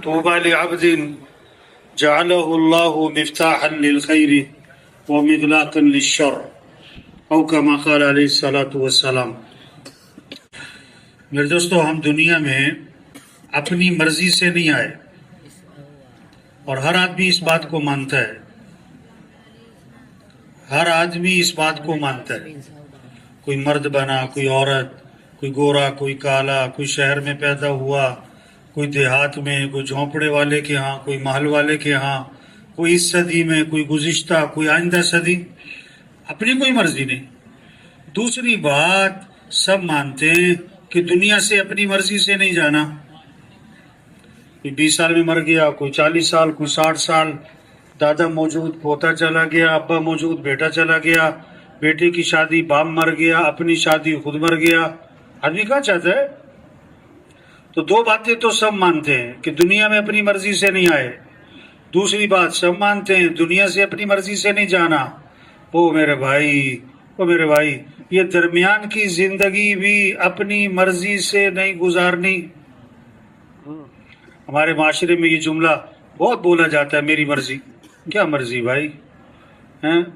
طوبى لعبد جعله الله مفتاحا للخير ومغلاقا للشر او كما قال علیہ الصلوۃ والسلام۔ میرے دوستو، ہم دنیا میں اپنی مرضی سے نہیں آئے، اور ہر آدمی اس بات کو مانتا ہے، ہر آدمی اس بات کو مانتا ہے۔ کوئی مرد بنا، کوئی عورت، کوئی گورا، کوئی کالا، کوئی شہر میں پیدا ہوا، کوئی دیہات میں، کوئی جھونپڑے والے کے ہاں، کوئی محل والے کے ہاں، کوئی اس صدی میں، کوئی گزشتہ، کوئی آئندہ صدی، اپنی کوئی مرضی نہیں۔ دوسری بات، سب مانتے ہیں کہ دنیا سے اپنی مرضی سے نہیں جانا۔ کوئی 20 سال میں مر گیا، کوئی 40 سال، کوئی 60 سال، دادا موجود پوتا چلا گیا، ابا موجود بیٹا چلا گیا، بیٹے کی شادی باپ مر گیا، اپنی شادی خود مر گیا۔ آدمی کہاں چاہتا ہے؟ تو دو باتیں تو سب مانتے ہیں کہ دنیا میں اپنی مرضی سے نہیں آئے۔ دوسری بات، سب مانتے ہیں دنیا سے اپنی مرضی سے نہیں جانا۔ وہ میرے بھائی، یہ درمیان کی زندگی بھی اپنی مرضی سے نہیں گزارنی۔ ہمارے معاشرے میں یہ جملہ بہت بولا جاتا ہے، میری مرضی۔ کیا مرضی بھائی؟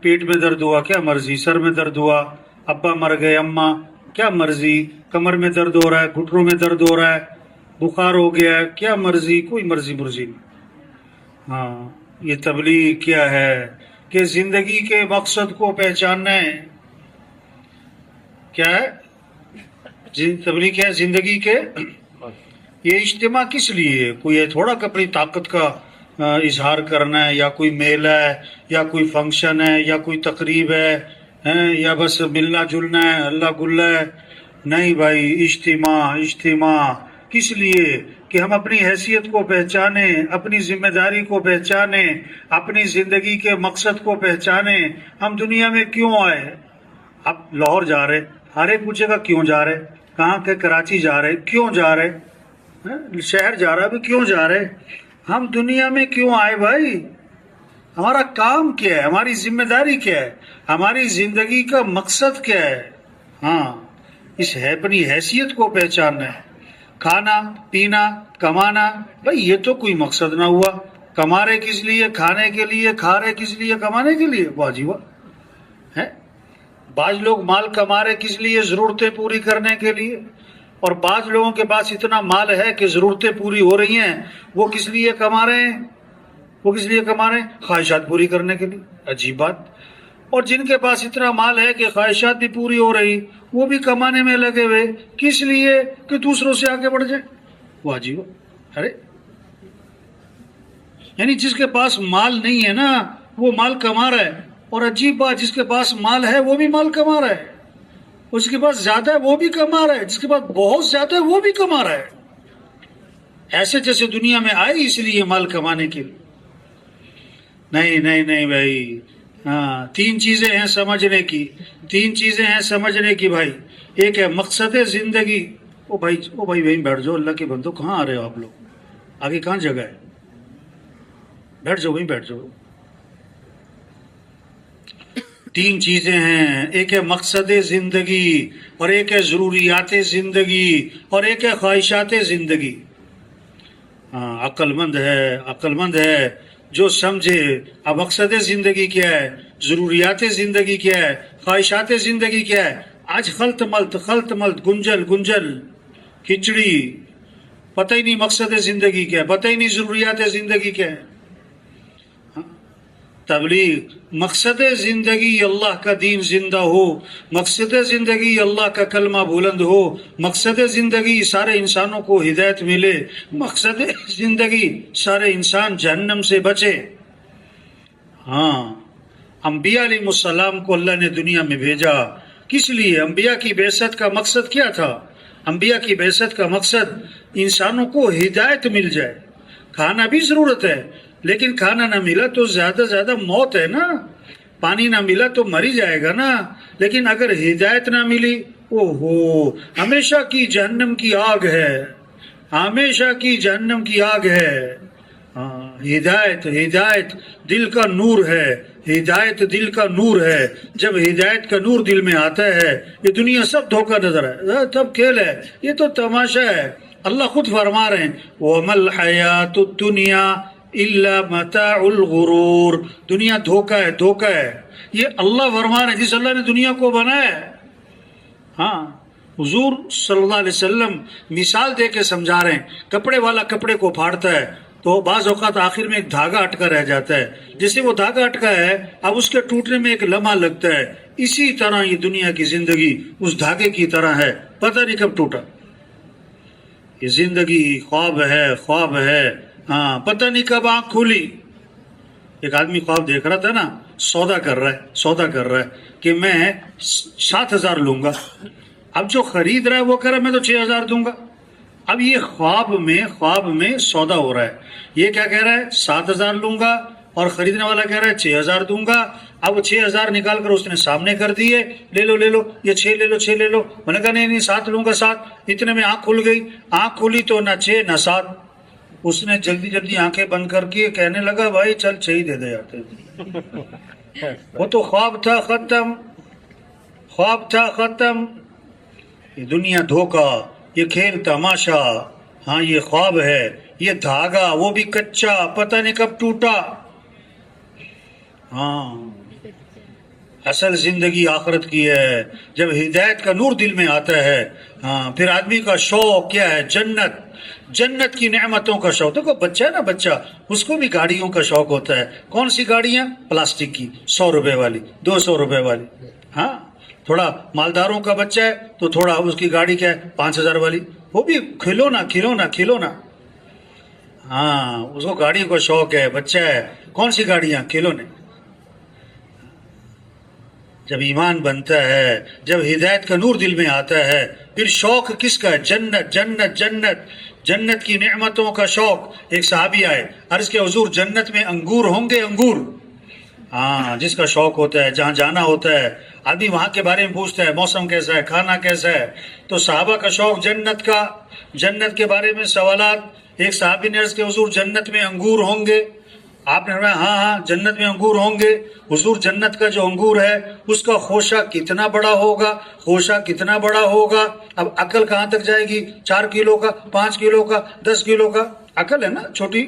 پیٹ میں درد ہوا، کیا مرضی؟ سر میں درد ہوا، ابا مر گئے، اماں، کیا مرضی؟ کمر میں درد ہو رہا ہے، گھٹنوں میں درد ہو رہا ہے، بخار ہو گیا ہے، کیا مرضی؟ کوئی مرضی نہیں۔ ہاں، یہ تبلیغ کیا ہے کہ زندگی کے مقصد کو پہچاننا ہے۔ کیا ہے تبلیغ؟ کیا ہے زندگی کے؟ یہ اجتماع کس لیے ہے؟ کوئی یہ تھوڑا کہ اپنی طاقت کا اظہار کرنا ہے، یا کوئی میلہ ہے، یا کوئی فنکشن ہے، یا کوئی تقریب ہے، یا بس ملنا جلنا ہے، اللہ گلا ہے؟ نہیں بھائی، اجتماع کس لیے؟ کہ ہم اپنی حیثیت کو پہچانیں، اپنی ذمہ داری کو پہچانیں، اپنی زندگی کے مقصد کو پہچانیں۔ ہم دنیا میں کیوں آئے؟ اب لاہور جا رہے، ہر ایک پوچھے گا کیوں جا رہے؟ کہاں کہ کراچی جا رہے، کیوں جا رہے؟ شہر جا رہا ہے، کیوں جا رہے؟ ہم دنیا میں کیوں آئے بھائی؟ ہمارا کام کیا ہے؟ ہماری ذمہ داری کیا ہے؟ ہماری زندگی کا مقصد کیا ہے؟ ہاں، اس اپنی حیثیت کو پہچاننا ہے۔ کھانا پینا کمانا، بھائی یہ تو کوئی مقصد نہ ہوا۔ کما رہے کس لیے؟ کھانے کے لیے۔ کھا رہے کس لیے؟ کمانے کے لیے۔ واہ جی واہ ہے۔ بعض لوگ مال کما رہے کس لیے؟ ضرورتیں پوری کرنے کے لیے۔ اور بعض لوگوں کے پاس اتنا مال ہے کہ ضرورتیں پوری ہو رہی ہیں، وہ کس لیے کما رہے ہیں؟ وہ کس لیے کما رہے ہیں؟ خواہشات پوری کرنے کے لیے۔ عجیب بات۔ اور جن کے پاس اتنا مال ہے کہ خواہشات بھی پوری ہو رہی، وہ بھی کمانے میں لگے ہوئے، کس لیے؟ کہ دوسروں سے آگے بڑھ جائے۔ واہ جی واہ۔ ارے یعنی جس کے پاس مال نہیں ہے نا، وہ مال کما رہا ہے، اور عجیب بات، جس کے پاس مال ہے وہ بھی مال کما رہا ہے، اس کے پاس زیادہ ہے وہ بھی کما رہا ہے، جس کے پاس بہت زیادہ ہے وہ بھی کما رہا ہے۔ ایسے جیسے دنیا میں آئے اس لیے مال کمانے کے لیے۔ نہیں بھائی، ہاں، تین چیزیں ہیں سمجھنے کی بھائی۔ ایک ہے مقصد زندگی۔ او بھائی وہیں بیٹھ جاؤ، اللہ کے بندو، کہاں آ رہے ہو آپ لوگ؟ آگے کہاں جگہ ہے؟ بیٹھ جاؤ، وہیں بیٹھ جاؤ۔ تین چیزیں ہیں، ایک ہے مقصد زندگی، اور ایک ہے ضروریات زندگی، اور ایک ہے خواہشات زندگی۔ ہاں، عقل مند ہے جو سمجھے اب مقصد زندگی کیا ہے، ضروریات زندگی کیا ہے، خواہشات زندگی کیا ہے۔ آج خلط ملت گنجل کھچڑی، پتہ ہی نہیں مقصد زندگی کیا ہے، پتہ ہی نہیں ضروریات زندگی کیا ہے۔ تبلیغ، مقصد زندگی اللہ کا دین زندہ ہو، مقصد زندگی اللہ کا کلمہ بلند ہو، مقصد زندگی سارے انسانوں کو ہدایت ملے، مقصد زندگی سارے انسان جہنم سے بچے۔ ہاں، انبیاء علیہ السلام کو اللہ نے دنیا میں بھیجا، کس لیے؟ انبیاء کی بعثت کا مقصد کیا تھا؟ انبیاء کی بعثت کا مقصد انسانوں کو ہدایت مل جائے۔ کھانا بھی ضرورت ہے، لیکن کھانا نہ ملا تو زیادہ موت ہے نا، پانی نہ ملا تو مر ہی جائے گا نا، لیکن اگر ہدایت نہ ملی، ہمیشہ کی جہنم کی آگ ہے، ہمیشہ کی جہنم کی آگ ہے۔ ہدایت دل کا نور ہے، ہدایت دل کا نور ہے۔ جب ہدایت کا نور دل میں آتا ہے، یہ دنیا سب دھوکہ نظر ہے، سب کھیل ہے، یہ تو تماشا ہے۔ اللہ خود فرما رہے ہیں وَمَا الْحَيَاةُ الدُّنْيَا إِلَّا مَتَاعُ الْغُرُورِ، دنیا دھوکہ ہے، دھوکہ ہے. یہ اللہ فرما رہے ہیں جس اللہ نے دنیا کو بنایا ہے. ہاں حضور صلی اللہ علیہ وسلم مثال دے کے سمجھا رہے ہیں. کپڑے والا کپڑے کو پھاڑتا ہے تو بعض اوقات آخر میں ایک دھاگا اٹکا رہ جاتا ہے. جس سے وہ دھاگا اٹکا ہے اب اس کے ٹوٹنے میں ایک لمحہ لگتا ہے. اسی طرح یہ دنیا کی زندگی اس دھاگے کی طرح ہے، پتہ نہیں کب ٹوٹا. یہ زندگی خواب ہے، خواب ہے. ہاں پتہ نہیں کب آنکھ کھولی. ایک آدمی خواب دیکھ رہا تھا نا، سودا کر رہا ہے کہ میں 7,000 لوں گا. اب جو خرید رہا ہے وہ کہہ رہا ہے میں تو 6,000 دوں گا. اب یہ خواب میں سودا ہو رہا ہے. یہ کیا کہہ رہا ہے 7,000 لوں گا اور خریدنے والا کہہ رہا ہے 6,000 دوں گا. اب وہ 6,000 نکال کر اس نے سامنے کر دیے، لے لو یہ 6 لے لو. میں نے کہا نہیں 7 لوں گا 7. اتنے میں آنکھ کھل گئی. آنکھ کھلی تو نہ 6 نہ 7. اس نے جلدی آنکھیں بند کر کے کہنے لگا بھائی چل 6 ہی دے دے یار. وہ تو خواب تھا ختم. یہ دنیا دھوکا، یہ کھیل تماشا. ہاں یہ خواب ہے، یہ دھاگا وہ بھی کچا، پتہ نہیں کب ٹوٹا. ہاں اصل زندگی آخرت کی ہے. جب ہدایت کا نور دل میں آتا ہے ہاں پھر آدمی کا شوق کیا ہے جنت کی نعمتوں کا شوق. دیکھو بچہ ہے نا، بچہ اس کو بھی گاڑیوں کا شوق ہوتا ہے. کون سی گاڑیاں؟ پلاسٹک کی، 100 روپے والی، 200 روپے والی. ہاں تھوڑا مالداروں کا بچہ ہے تو تھوڑا اس کی گاڑی کیا ہے 5,000 والی. وہ بھی کھلونا. ہاں اس کو گاڑی کا شوق ہے، بچہ ہے. کون سی گاڑیاں؟ کھلونے. جب ایمان بنتا ہے، جب ہدایت کا نور دل میں آتا ہے پھر شوق کس کا ہے؟ جنت کی نعمتوں کا شوق. ایک صحابی آئے، عرض کہ حضور جنت میں انگور ہوں گے؟ انگور. ہاں جس کا شوق ہوتا ہے، جہاں جانا ہوتا ہے آدمی وہاں کے بارے میں پوچھتا ہے، موسم کیسا ہے، کھانا کیسا ہے. تو صحابہ کا شوق جنت کے بارے میں سوالات. ایک صحابی نے عرض کہ حضور جنت میں انگور ہوں گے؟ آپ نے فرمایا ہاں جنت میں انگور ہوں گے. حضور جنت کا جو انگور ہے اس کا خوشہ کتنا بڑا ہوگا؟ اب عقل کہاں تک جائے گی؟ 4 کلو کا، 5 کلو کا، 10 کلو کا. عقل ہے نا چھوٹی،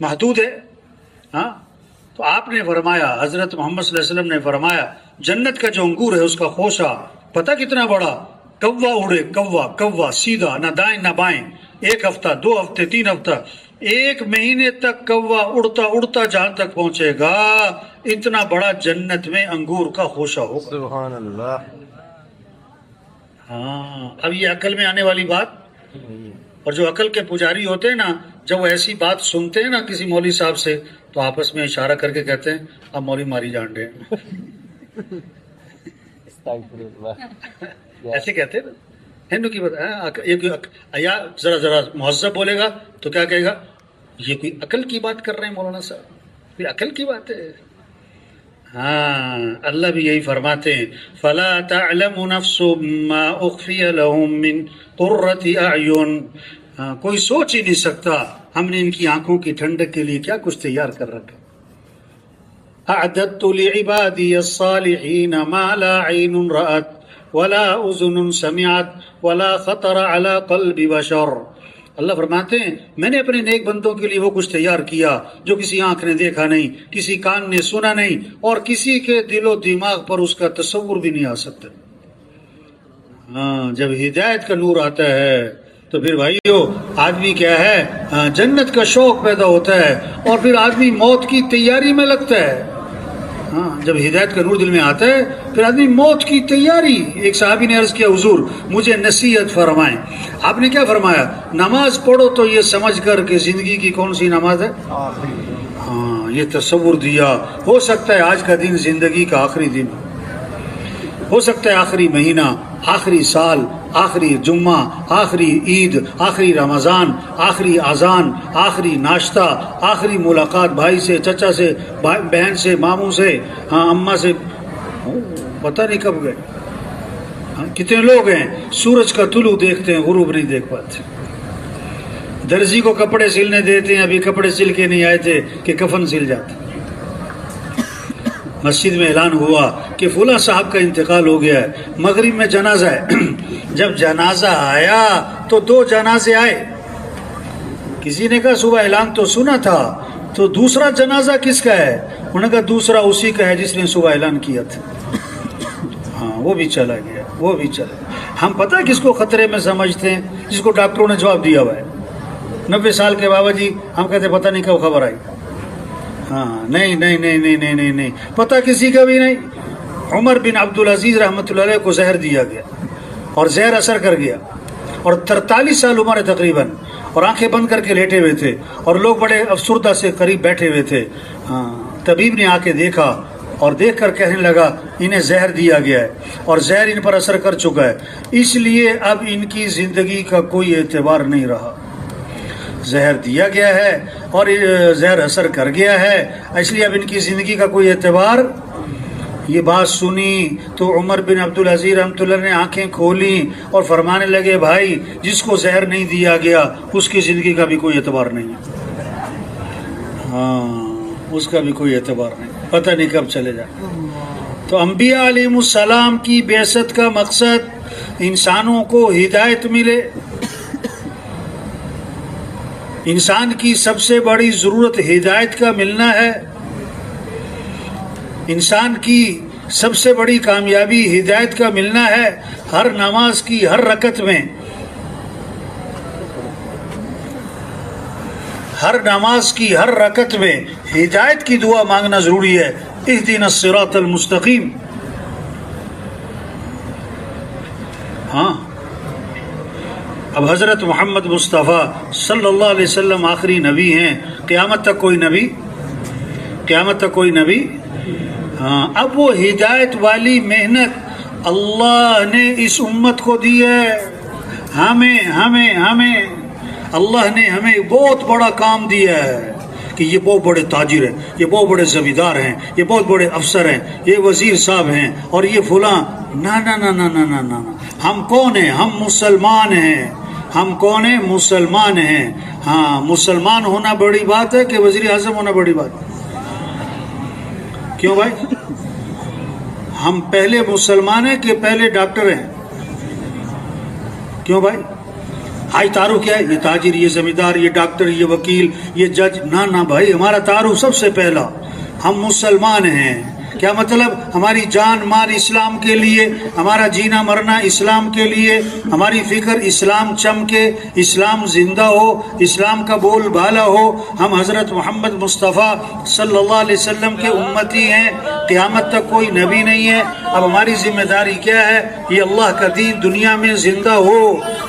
محدود ہے. ہاں تو آپ نے فرمایا، حضرت محمد صلی اللہ علیہ وسلم نے فرمایا جنت کا جو انگور ہے اس کا خوشہ پتہ کتنا بڑا؟ کوا اڑے، کوا سیدھا، نہ دائیں نہ بائیں. 1 ہفتہ، 2 ہفتے، 3 ہفتہ، 1 مہینے تک کوا اڑتا جہاں تک پہنچے گا اتنا بڑا جنت میں انگور کا خوشہ ہوگا. سبحان اللہ. ہاں اب یہ عقل میں آنے والی بات. اور جو عقل کے پجاری ہوتے ہیں نا، جب وہ ایسی بات سنتے ہیں نا کسی مولوی صاحب سے تو آپس میں اشارہ کر کے کہتے ہیں اب مولوی ماری جان رہے ہیں. ایسے کہتے ہیں نا ہندو کی بات. یا ذرا مہذب بولے گا تو کیا کہے گا؟ یہ کوئی عقل کی بات کر رہے ہیں مولانا صاحب، کوئی عقل کی بات ہے. ہاں اللہ بھی یہی فرماتے ہیں فَلَا تَعْلَمُ نَفْسُ مَا أُخْفِيَ لَهُم مِّن قُرَّةِ أَعْيُنٍ. کوئی سوچ ہی نہیں سکتا ہم نے ان کی آنکھوں کی ٹھنڈک کے لیے کیا کچھ تیار کر رکھا. أَعْدَدتُّ لِعِبَادِيَ الصَّالِحِينَ مَا لَا عَيْنٌ رَأَتْ وَلَا أُذُنٌ سَمِعَتْ وَلَا خَطَرَ عَلَى قَلْبِ بَشَرٍ. اللہ فرماتے ہیں میں نے اپنے نیک بندوں کے لیے وہ کچھ تیار کیا جو کسی آنکھ نے دیکھا نہیں، کسی کان نے سنا نہیں، اور کسی کے دل و دماغ پر اس کا تصور بھی نہیں آ سکتا. ہاں جب ہدایت کا نور آتا ہے تو پھر بھائیو آدمی کیا ہے جنت کا شوق پیدا ہوتا ہے اور پھر آدمی موت کی تیاری میں لگتا ہے. ہاں جب ہدایت کا نور دل میں آتا ہے پھر آدمی موت کی تیاری. ایک صحابی نے عرض کیا حضور مجھے نصیحت فرمائیں. آپ نے کیا فرمایا؟ نماز پڑھو تو یہ سمجھ کر کہ زندگی کی کون سی نماز ہے. ہاں یہ تصور دیا. ہو سکتا ہے آج کا دن زندگی کا آخری دن، ہو سکتا ہے آخری مہینہ، آخری سال، آخری جمعہ، آخری عید، آخری رمضان، آخری اذان، آخری ناشتہ، آخری ملاقات بھائی سے، چچا سے، بہن سے، ماموں سے، ہاں اماں سے. پتہ نہیں کب گئے. کتنے لوگ ہیں سورج کا طلوع دیکھتے ہیں غروب نہیں دیکھ پاتے. درزی کو کپڑے سلنے دیتے ہیں، ابھی کپڑے سل کے نہیں آئے تھے کہ کفن سل جاتے. مسجد میں اعلان ہوا کہ فلاں صاحب کا انتقال ہو گیا ہے، مغرب میں جنازہ ہے۔ جب جنازہ آیا تو 2 جنازے آئے، کسی نے کہا صبح اعلان تو سنا تھا، تو دوسرا جنازہ کس کا ہے؟ انہوں نے کہا دوسرا اسی کا ہے جس نے صبح اعلان کیا تھا۔ ہاں وہ بھی چلا گیا، وہ بھی چلا گیا۔ ہم پتہ کس کو خطرے میں سمجھتے ہیں؟ جس کو ڈاکٹروں نے جواب دیا ہوا ہے۔ 90 سال کے بابا جی، ہم کہتے پتہ نہیں کب خبر آئی۔ ہاں نہیں نہیں نہیں نہیں نہیں نہیں نہیں، پتہ کسی کا بھی نہیں۔ عمر بن عبدالعزیز رحمۃ اللہ علیہ کو زہر دیا گیا اور زہر اثر کر گیا، اور 43 سال عمر ہے تقریباً، اور آنکھیں بند کر کے لیٹے ہوئے تھے، اور لوگ بڑے افسردہ سے قریب بیٹھے ہوئے تھے۔ ہاں طبیب نے آ کے دیکھا اور دیکھ کر کہنے لگا انہیں زہر دیا گیا ہے اور زہر ان پر اثر کر چکا ہے، اس لیے اب ان کی زندگی کا کوئی اعتبار نہیں رہا۔ زہر دیا گیا ہے اور زہر اثر کر گیا ہے، اس لیے اب ان کی زندگی کا کوئی اعتبار۔ یہ بات سنی تو عمر بن عبدالعزیز رحمۃ اللہ نے آنکھیں کھولی اور فرمانے لگے بھائی جس کو زہر نہیں دیا گیا اس کی زندگی کا بھی کوئی اعتبار نہیں ہے۔ ہاں اس کا بھی کوئی اعتبار نہیں، پتہ نہیں کب چلے جائے۔ تو انبیاء علیہ السلام کی بعثت کا مقصد انسانوں کو ہدایت ملے۔ انسان کی سب سے بڑی ضرورت ہدایت کا ملنا ہے۔ انسان کی سب سے بڑی کامیابی ہدایت کا ملنا ہے۔ ہر نماز کی ہر رکعت میں، ہر نماز کی ہر رکعت میں ہدایت کی دعا مانگنا ضروری ہے۔ اہدنا الصراط المستقیم۔ ہاں اب حضرت محمد مصطفیٰ صلی اللہ علیہ وسلم آخری نبی ہیں، قیامت تک کوئی نبی، قیامت تک کوئی نبی۔ ہاں اب وہ ہدایت والی محنت اللہ نے اس امت کو دی ہے۔ ہمیں اللہ نے ہمیں بہت بڑا کام دیا ہے کہ یہ بہت بڑے تاجر ہیں، یہ بہت بڑے زمیندار ہیں، یہ بہت بڑے افسر ہیں، یہ وزیر صاحب ہیں اور یہ فلاں۔ نہ نہ نہ نہ نہ نہ، ہم کون ہیں؟ ہم مسلمان ہیں۔ ہم کون ہیں؟ مسلمان ہیں۔ ہاں مسلمان ہونا بڑی بات ہے کہ وزیر اعظم ہونا بڑی بات ہے؟ کیوں بھائی؟ ہم پہلے مسلمان ہیں کہ پہلے ڈاکٹر ہیں؟ کیوں بھائی؟ آج تعارف کیا ہے؟ یہ تاجر، یہ زمیندار، یہ ڈاکٹر، یہ وکیل، یہ جج۔ نہ بھائی، ہمارا تعارف سب سے پہلا ہم مسلمان ہیں۔ کیا مطلب؟ ہماری جان مال اسلام کے لیے، ہمارا جینا مرنا اسلام کے لیے، ہماری فکر اسلام چمکے، اسلام زندہ ہو، اسلام کا بول بالا ہو۔ ہم حضرت محمد مصطفیٰ صلی اللہ علیہ وسلم کے امتی ہیں، قیامت تک کوئی نبی نہیں ہے۔ اب ہماری ذمہ داری کیا ہے؟ یہ اللہ کا دین دنیا میں زندہ ہو،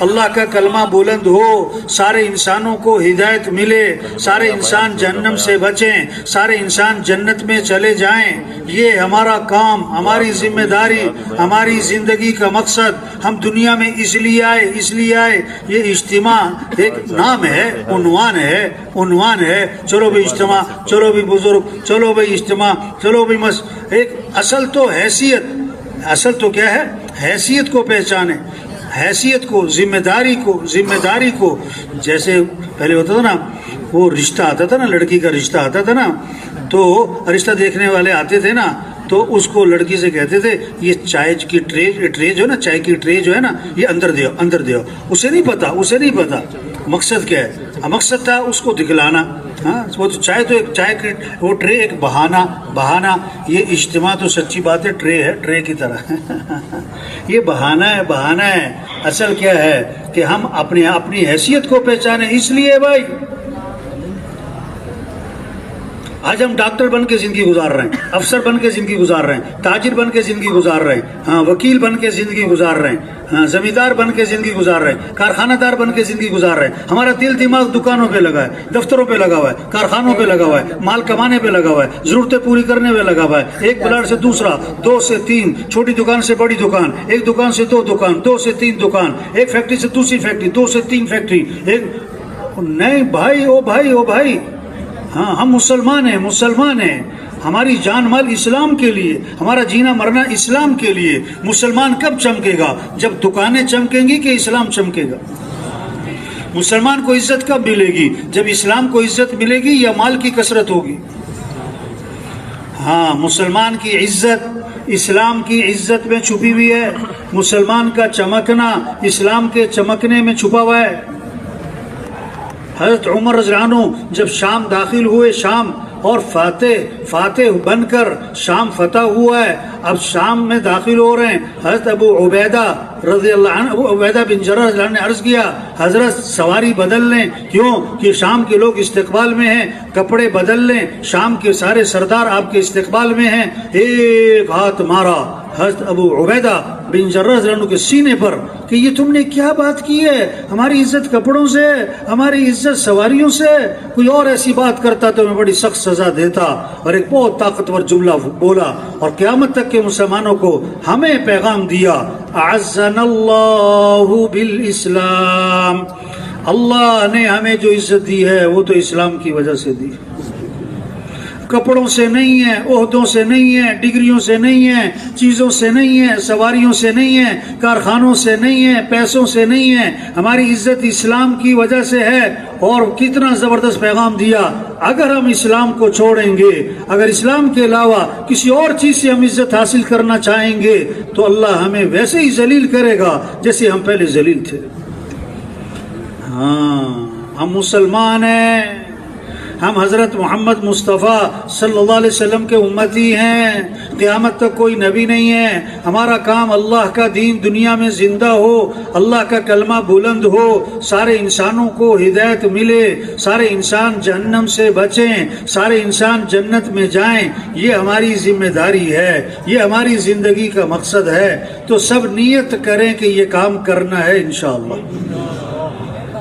اللہ کا کلمہ بلند ہو، سارے انسانوں کو ہدایت ملے، سارے انسان جہنم سے بچیں، سارے انسان جنت میں چلے جائیں۔ یہ ہمارا کام، ہماری ذمہ داری، ہماری زندگی کا مقصد۔ ہم دنیا میں اس لیے آئے۔ یہ اجتماع ایک نام ہے، عنوان ہے۔ چلو بھائی اجتماع، چلو بھی بزرگ، چلو بھائی اجتماع، چلو بھی ایک اصل تو حیثیت، اصل تو کیا ہے؟ حیثیت کو پہچانے، حیثیت کو، ذمہ داری کو۔ جیسے پہلے ہوتا تھا نا، وہ رشتہ آتا تھا نا، لڑکی کا رشتہ آتا تھا نا، تو رشتہ دیکھنے والے آتے تھے نا، تو اس کو لڑکی سے کہتے تھے یہ چائے کی ٹرے جو ہے نا، چائے کی ٹرے جو ہے نا، یہ اندر دیو۔ اسے نہیں پتا مقصد کیا ہے۔ مقصد تھا اس کو دکھلانا۔ ہاں وہ تو چائے کی وہ ٹرے ایک بہانہ۔ یہ اجتماع تو سچی بات ہے، ٹرے کی طرح یہ بہانہ ہے۔ اصل کیا ہے کہ ہم اپنی حیثیت کو پہچانے۔ اس لیے بھائی آج ہم ڈاکٹر بن کے زندگی گزار رہے ہیں، افسر بن کے زندگی گزار رہے ہیں، تاجر بن کے زندگی گزار رہے ہیں، ہاں وکیل بن کے زندگی گزار رہے ہیں، ہاں زمیندار بن کے زندگی گزار رہے ہیں، کارخانہ دار بن کے زندگی گزار رہے ہیں۔ ہمارا دل دماغ دکانوں پہ لگا ہے، دفتروں پہ لگا ہوا ہے، کارخانوں پہ لگا ہوا ہے، مال کمانے پہ لگا ہوا ہے، ضرورتیں پوری کرنے پہ لگا ہوا ہے۔ ایک پلاٹ سے دوسرا، 2 سے 3، چھوٹی دکان سے بڑی دکان، ایک دکان سے 2 دکان، 2 سے 3 دکان، ایک فیکٹری سے دوسری فیکٹری، 2 سے 3 فیکٹری۔ نہیں بھائی، او بھائی، ہاں ہم مسلمان ہیں۔ ہماری جان مال اسلام کے لیے، ہمارا جینا مرنا اسلام کے لیے۔ مسلمان کب چمکے گا؟ جب دکانیں چمکیں گی کہ اسلام چمکے گا؟ مسلمان کو عزت کب ملے گی؟ جب اسلام کو عزت ملے گی یا مال کی کثرت ہوگی؟ ہاں مسلمان کی عزت اسلام کی عزت میں چھپی ہوئی ہے، مسلمان کا چمکنا اسلام کے چمکنے میں چھپا ہوا ہے۔ حضرت عمر رضی اللہ عنہ جب شام داخل ہوئے، شام اور فاتح بن کر شام فتح ہوا ہے، اب شام میں داخل ہو رہے ہیں، حضرت ابو عبیدہ رضی اللہ عنہ، ابو عبیدہ بن جرح رضی اللہ عنہ نے عرض کیا حضرت سواری بدل لیں، کیوں کہ شام کے لوگ استقبال میں ہیں، کپڑے بدل لیں، شام کے سارے سردار آپ کے استقبال میں ہیں۔ ایک ہاتھ مارا حضرت ابو عبیدہ بن جرح رضی اللہ عنہ کے سینے پر کہ یہ تم نے کیا بات کی ہے، ہماری عزت کپڑوں سے، ہماری عزت سواریوں سے، کوئی اور ایسی بات کرتا تو میں بڑی سخت سزا دیتا، اور ایک بہت طاقتور جملہ بولا اور قیامت تک کے مسلمانوں کو ہمیں پیغام دیا، اعزنا اللہ بالاسلام، اللہ نے ہمیں جو عزت دی ہے وہ تو اسلام کی وجہ سے دی، کپڑوں سے نہیں ہے، عہدوں سے نہیں ہے، ڈگریوں سے نہیں ہے، چیزوں سے نہیں ہے، سواریوں سے نہیں ہے، کارخانوں سے نہیں ہے، پیسوں سے نہیں ہے، ہماری عزت اسلام کی وجہ سے ہے۔ اور کتنا زبردست پیغام دیا، اگر ہم اسلام کو چھوڑیں گے، اگر اسلام کے علاوہ کسی اور چیز سے ہم عزت حاصل کرنا چاہیں گے تو اللہ ہمیں ویسے ہی ذلیل کرے گا جیسے ہم پہلے ذلیل تھے۔ ہاں ہم مسلمان ہیں، ہم حضرت محمد مصطفیٰ صلی اللہ علیہ وسلم کے امتی ہیں، قیامت تک کوئی نبی نہیں ہے، ہمارا کام اللہ کا دین دنیا میں زندہ ہو، اللہ کا کلمہ بلند ہو، سارے انسانوں کو ہدایت ملے، سارے انسان جہنم سے بچیں، سارے انسان جنت میں جائیں، یہ ہماری ذمہ داری ہے، یہ ہماری زندگی کا مقصد ہے۔ تو سب نیت کریں کہ یہ کام کرنا ہے انشاءاللہ۔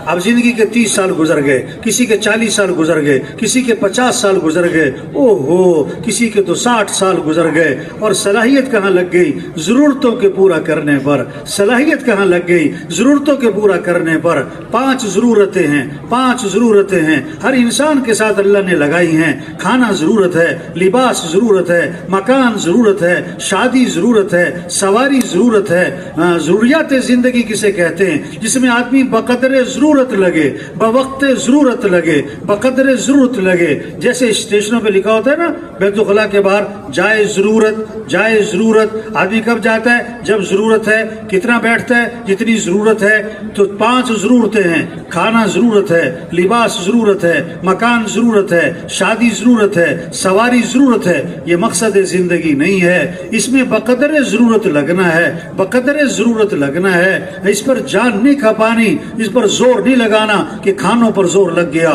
اب زندگی کے 30 سال گزر گئے، کسی کے 40 سال گزر گئے، کسی کے 50 سال گزر گئے، کسی کے تو 60 سال گزر گئے، اور صلاحیت کہاں لگ گئی ضرورتوں کے پورا کرنے پر، صلاحیت کہاں لگ گئی ضرورتوں کے پورا کرنے پر۔ 5 ضرورتیں ہیں ہر انسان کے ساتھ اللہ نے لگائی ہیں، کھانا ضرورت ہے، لباس ضرورت ہے، مکان ضرورت ہے، شادی ضرورت ہے، سواری ضرورت ہے۔ ضروریات زندگی کسے کہتے ہیں؟ جس میں آدمی بقدر ضرورت لگے، بوقت ضرورت لگے، بقدر ضرورت لگے۔ جیسے اسٹیشنوں پہ لکھا ہوتا ہے نا بیت الخلاء کے باہر، جائے ضرورت، آدمی کب جاتا ہے؟ جب ضرورت ہے۔ کتنا بیٹھتا ہے؟ جتنی ضرورت ہے۔ تو 5 ضرورتیں ہیں، کھانا ضرورت ہے، لباس ضرورت ہے، مکان ضرورت ہے، شادی ضرورت ہے، سواری ضرورت ہے۔ یہ مقصد زندگی نہیں ہے، اس میں بقدر ضرورت لگنا ہے، بقدر ضرورت لگنا ہے، اس پر جان نہیں کھپانی، اس پر زور نہیں لگانا کہ کھانوں پر زور لگ گیا،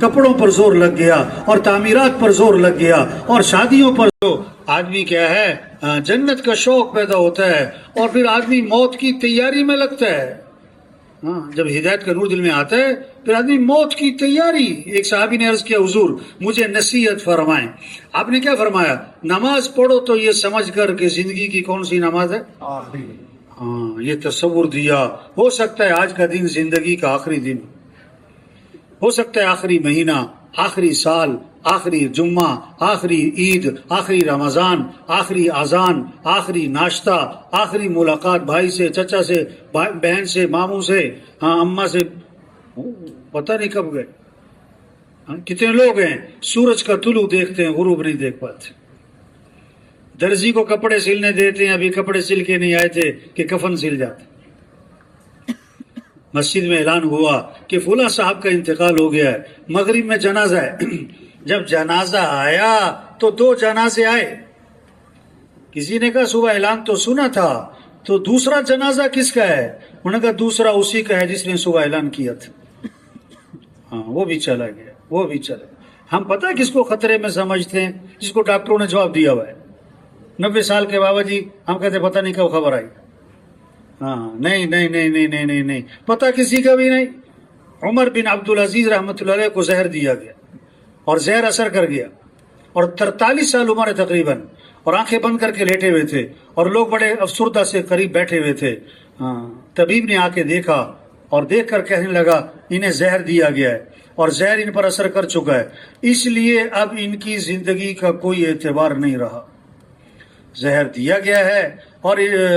کپڑوں پر زور لگ گیا، اور تعمیرات پر زور لگ گیا، اور شادیوں پر۔ آدمی کیا ہے جنت کا شوق پیدا ہوتا ہے، اور پھر آدمی موت کی تیاری میں لگتا ہے۔ جب ہدایت کا نور دل میں آتا ہے پھر آدمی موت کی تیاری۔ ایک صحابی نے عرض کیا حضور مجھے نصیحت فرمائیں۔ آپ نے کیا فرمایا؟ نماز پڑھو تو یہ سمجھ کر کہ زندگی کی کون سی نماز ہے؟ یہ تصور دیا، ہو سکتا ہے آج کا دن زندگی کا آخری دن، ہو سکتا ہے آخری مہینہ، آخری سال، آخری جمعہ، آخری عید، آخری رمضان، آخری اذان، آخری ناشتہ، آخری ملاقات بھائی سے، چچا سے، بہن سے، ماموں سے، اماں سے، پتہ نہیں کب گئے۔ کتنے لوگ ہیں سورج کا طلوع دیکھتے ہیں، غروب نہیں دیکھ پاتے۔ درزی کو کپڑے سلنے دیتے ہیں، ابھی کپڑے سل کے نہیں آئے تھے کہ کفن سل جاتے۔ مسجد میں اعلان ہوا کہ فلاں صاحب کا انتقال ہو گیا ہے، مغرب میں جنازہ ہے۔ جب جنازہ آیا تو 2 جنازے آئے، کسی نے کہا صبح اعلان تو سنا تھا، تو دوسرا جنازہ کس کا ہے؟ انہوں نے کہا دوسرا اسی کا ہے جس نے صبح اعلان کیا تھا۔ وہ بھی چلا گیا۔ ہم پتہ کس کو خطرے میں سمجھتے ہیں؟ جس کو ڈاکٹروں نے جواب دیا ہوا ہے۔ 90 سال کے بابا جی، ہم کہتے پتہ نہیں کب خبر آئی۔ نہیں، پتہ کسی کا بھی نہیں۔ عمر بن عبدالعزیز رحمۃ اللہ علیہ کو زہر دیا گیا، اور زہر اثر کر گیا، اور 43 سال عمر ہے تقریباً، اور آنکھیں بند کر کے لیٹے ہوئے تھے، اور لوگ بڑے افسردہ سے قریب بیٹھے ہوئے تھے۔ طبیب نے آ کے دیکھا، اور دیکھ کر کہنے لگا انہیں زہر دیا گیا ہے، اور زہر ان پر اثر کر چکا ہے، اس لیے اب ان کی زندگی کا کوئی اعتبار نہیں رہا۔ زہر دیا گیا ہے اور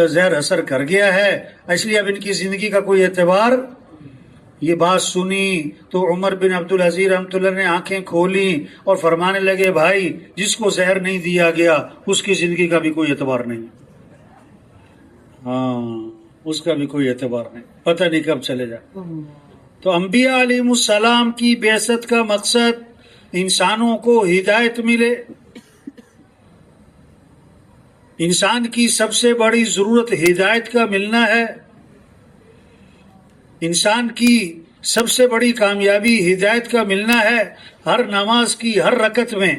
زہر اثر کر گیا ہے، اس لیے اب ان کی زندگی کا کوئی اعتبار۔ یہ بات سنی تو عمر بن عبدالعزیز رحمۃ اللہ نے آنکھیں کھولی اور فرمانے لگے بھائی جس کو زہر نہیں دیا گیا اس کی زندگی کا بھی کوئی اعتبار نہیں. ہاں اس کا بھی کوئی اعتبار نہیں، پتہ نہیں کب چلے جائے. تو انبیاء علیہ السلام کی بعثت کا مقصد انسانوں کو ہدایت ملے. انسان کی سب سے بڑی ضرورت ہدایت کا ملنا ہے. انسان کی سب سے بڑی کامیابی ہدایت کا ملنا ہے. ہر نماز کی ہر رکعت میں،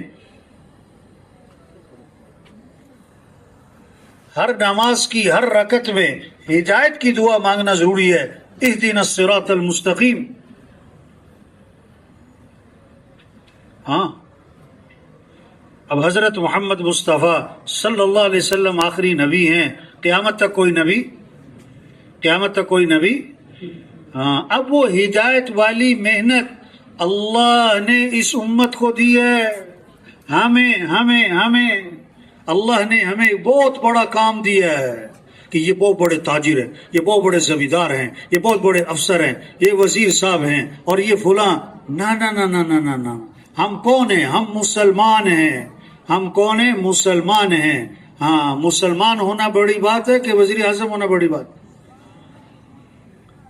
ہر نماز کی ہر رکعت میں ہدایت کی دعا مانگنا ضروری ہے. اہدنا الصراط المستقیم. ہاں اب حضرت محمد مصطفیٰ صلی اللہ علیہ وسلم آخری نبی ہیں. قیامت تک کوئی نبی، قیامت تک کوئی نبی. ہاں اب وہ ہدایت والی محنت اللہ نے اس امت کو دی ہے. ہمیں اللہ نے ہمیں بہت بڑا کام دیا ہے کہ یہ بہت بڑے تاجر ہیں، یہ بہت بڑے زمیندار ہیں، یہ بہت بڑے افسر ہیں، یہ وزیر صاحب ہیں اور یہ فلاں. نہ نہ نہ نہ نہ نہ نہ، ہم کون ہیں؟ ہم مسلمان ہیں. ہم کون ہیں؟ مسلمان ہیں. ہاں مسلمان ہونا بڑی بات ہے کہ وزیر اعظم ہونا بڑی بات؟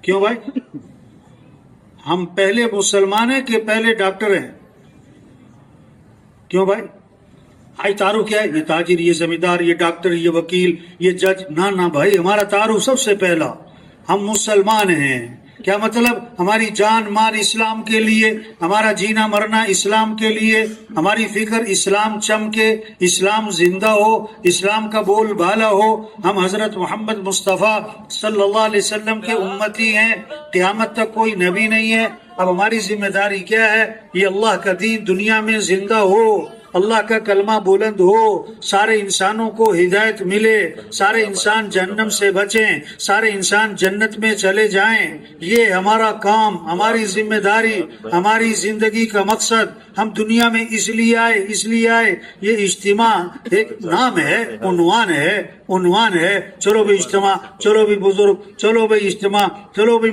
کیوں بھائی؟ ہم پہلے مسلمان ہیں کہ پہلے ڈاکٹر ہیں؟ کیوں بھائی؟ آئی تعارف کیا ہے؟ یہ تاجر، یہ زمیندار، یہ ڈاکٹر، یہ وکیل، یہ جج. نہ بھائی، ہمارا تعارف سب سے پہلا ہم مسلمان ہیں. کیا مطلب؟ ہماری جان مال اسلام کے لیے، ہمارا جینا مرنا اسلام کے لیے، ہماری فکر اسلام چمکے، اسلام زندہ ہو، اسلام کا بول بالا ہو. ہم حضرت محمد مصطفیٰ صلی اللہ علیہ وسلم کے امتی ہیں. قیامت تک کوئی نبی نہیں ہے. اب ہماری ذمہ داری کیا ہے؟ یہ اللہ کا دین دنیا میں زندہ ہو، اللہ کا کلمہ بلند ہو، سارے انسانوں کو ہدایت ملے، سارے انسان جہنم سے بچیں، سارے انسان جنت میں چلے جائیں. یہ ہمارا کام، ہماری ذمہ داری، ہماری زندگی کا مقصد. ہم دنیا میں اس لیے آئے. یہ اجتماع ایک نام ہے، عنوان ہے. چلو بھائی اجتماع، چلو بھی بزرگ، چلو بھائی اجتماع، چلو بھی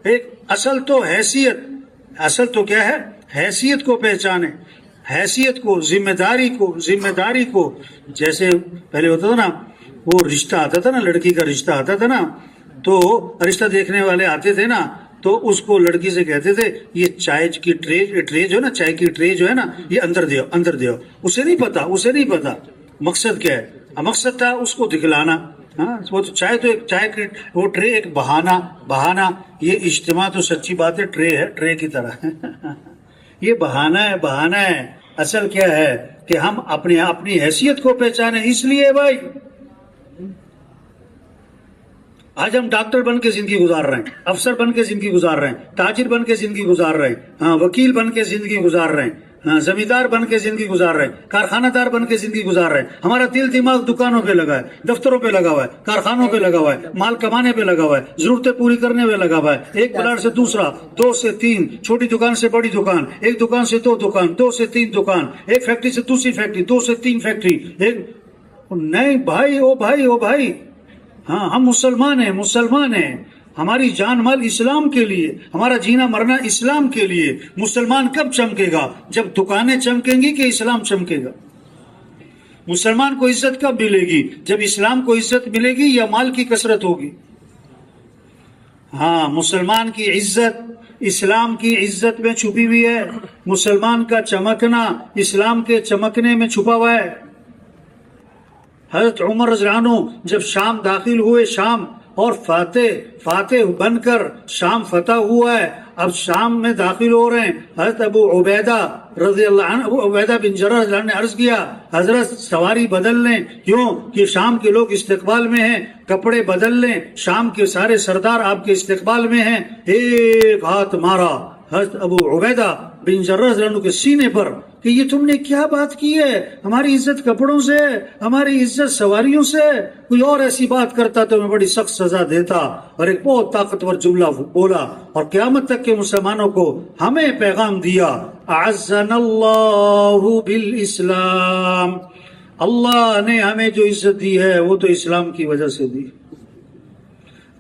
ایک اصل تو حیثیت، اصل تو کیا ہے؟ حیثیت کو پہچانے، حیثیت کو، ذمہ داری کو. جیسے پہلے ہوتا تھا نا، وہ رشتہ آتا تھا نا، لڑکی کا رشتہ آتا تھا نا، تو رشتہ دیکھنے والے آتے تھے نا، تو اس کو لڑکی سے کہتے تھے یہ چائے کی ٹرے جو ہے نا، چائے کی ٹرے جو ہے نا، یہ اندر دیو. اسے نہیں پتا مقصد کیا ہے. مقصد تھا اس کو دکھلانا. ہاں وہ تو چائے کی وہ ٹرے ایک بہانہ. یہ اجتماع تو سچی بات ہے ٹرے کی طرح یہ بہانہ ہے. اصل کیا ہے کہ ہم اپنی حیثیت کو پہچانے. اس لیے بھائی آج ہم ڈاکٹر بن کے زندگی گزار رہے ہیں، افسر بن کے زندگی گزار رہے ہیں، تاجر بن کے زندگی گزار رہے ہیں، ہاں وکیل بن کے زندگی گزار رہے ہیں، ہاں زمیندار بن کے زندگی گزار رہے ہیں، کارخانہ دار بن کے زندگی گزار رہے ہیں. ہمارا دل دماغ دکانوں پہ لگا ہے، دفتروں پہ لگا ہوا ہے، کارخانوں پہ لگا ہوا ہے، مال کمانے پہ لگا ہوا ہے، ضرورتیں پوری کرنے پہ لگا ہوا ہے. ایک پلاٹ سے دوسرا، 2 سے 3، چھوٹی دکان سے بڑی دکان، ایک دکان سے 2 دکان، 2 سے 3 دکان، ایک فیکٹری سے دوسری فیکٹری، 2 سے 3 فیکٹری. نہیں بھائی، ہاں ہم مسلمان ہیں. ہماری جان مال اسلام کے لیے، ہمارا جینا مرنا اسلام کے لیے. مسلمان کب چمکے گا؟ جب دکانیں چمکیں گی کہ اسلام چمکے گا. مسلمان کو عزت کب ملے گی؟ جب اسلام کو عزت ملے گی یا مال کی کثرت ہوگی. ہاں مسلمان کی عزت اسلام کی عزت میں چھپی ہوئی ہے. مسلمان کا چمکنا اسلام کے چمکنے میں چھپا ہوا ہے. حضرت عمر رضی اللہ عنہ جب شام داخل ہوئے، شام اور فاتح بن کر شام فتح ہوا ہے، اب شام میں داخل ہو رہے ہیں. حضرت ابو عبیدہ رضی اللہ عنہ، ابو عبیدہ بن جرح رضی اللہ عنہ نے عرض کیا حضرت سواری بدل لیں. کیوں کہ شام کے لوگ استقبال میں ہیں، کپڑے بدل لیں، شام کے سارے سردار آپ کے استقبال میں ہیں. ایک ہاتھ مارا حضرت ابو عبیدہ بن جرح رضی اللہ عنہ کے سینے پر کہ یہ تم نے کیا بات کی ہے؟ ہماری عزت کپڑوں سے، ہماری عزت سواریوں سے. کوئی اور ایسی بات کرتا تو میں بڑی سخت سزا دیتا. اور ایک بہت طاقتور جملہ بولا اور قیامت تک کے مسلمانوں کو ہمیں پیغام دیا، اعزنا اللہ بالاسلام. اللہ نے ہمیں جو عزت دی ہے وہ تو اسلام کی وجہ سے دی.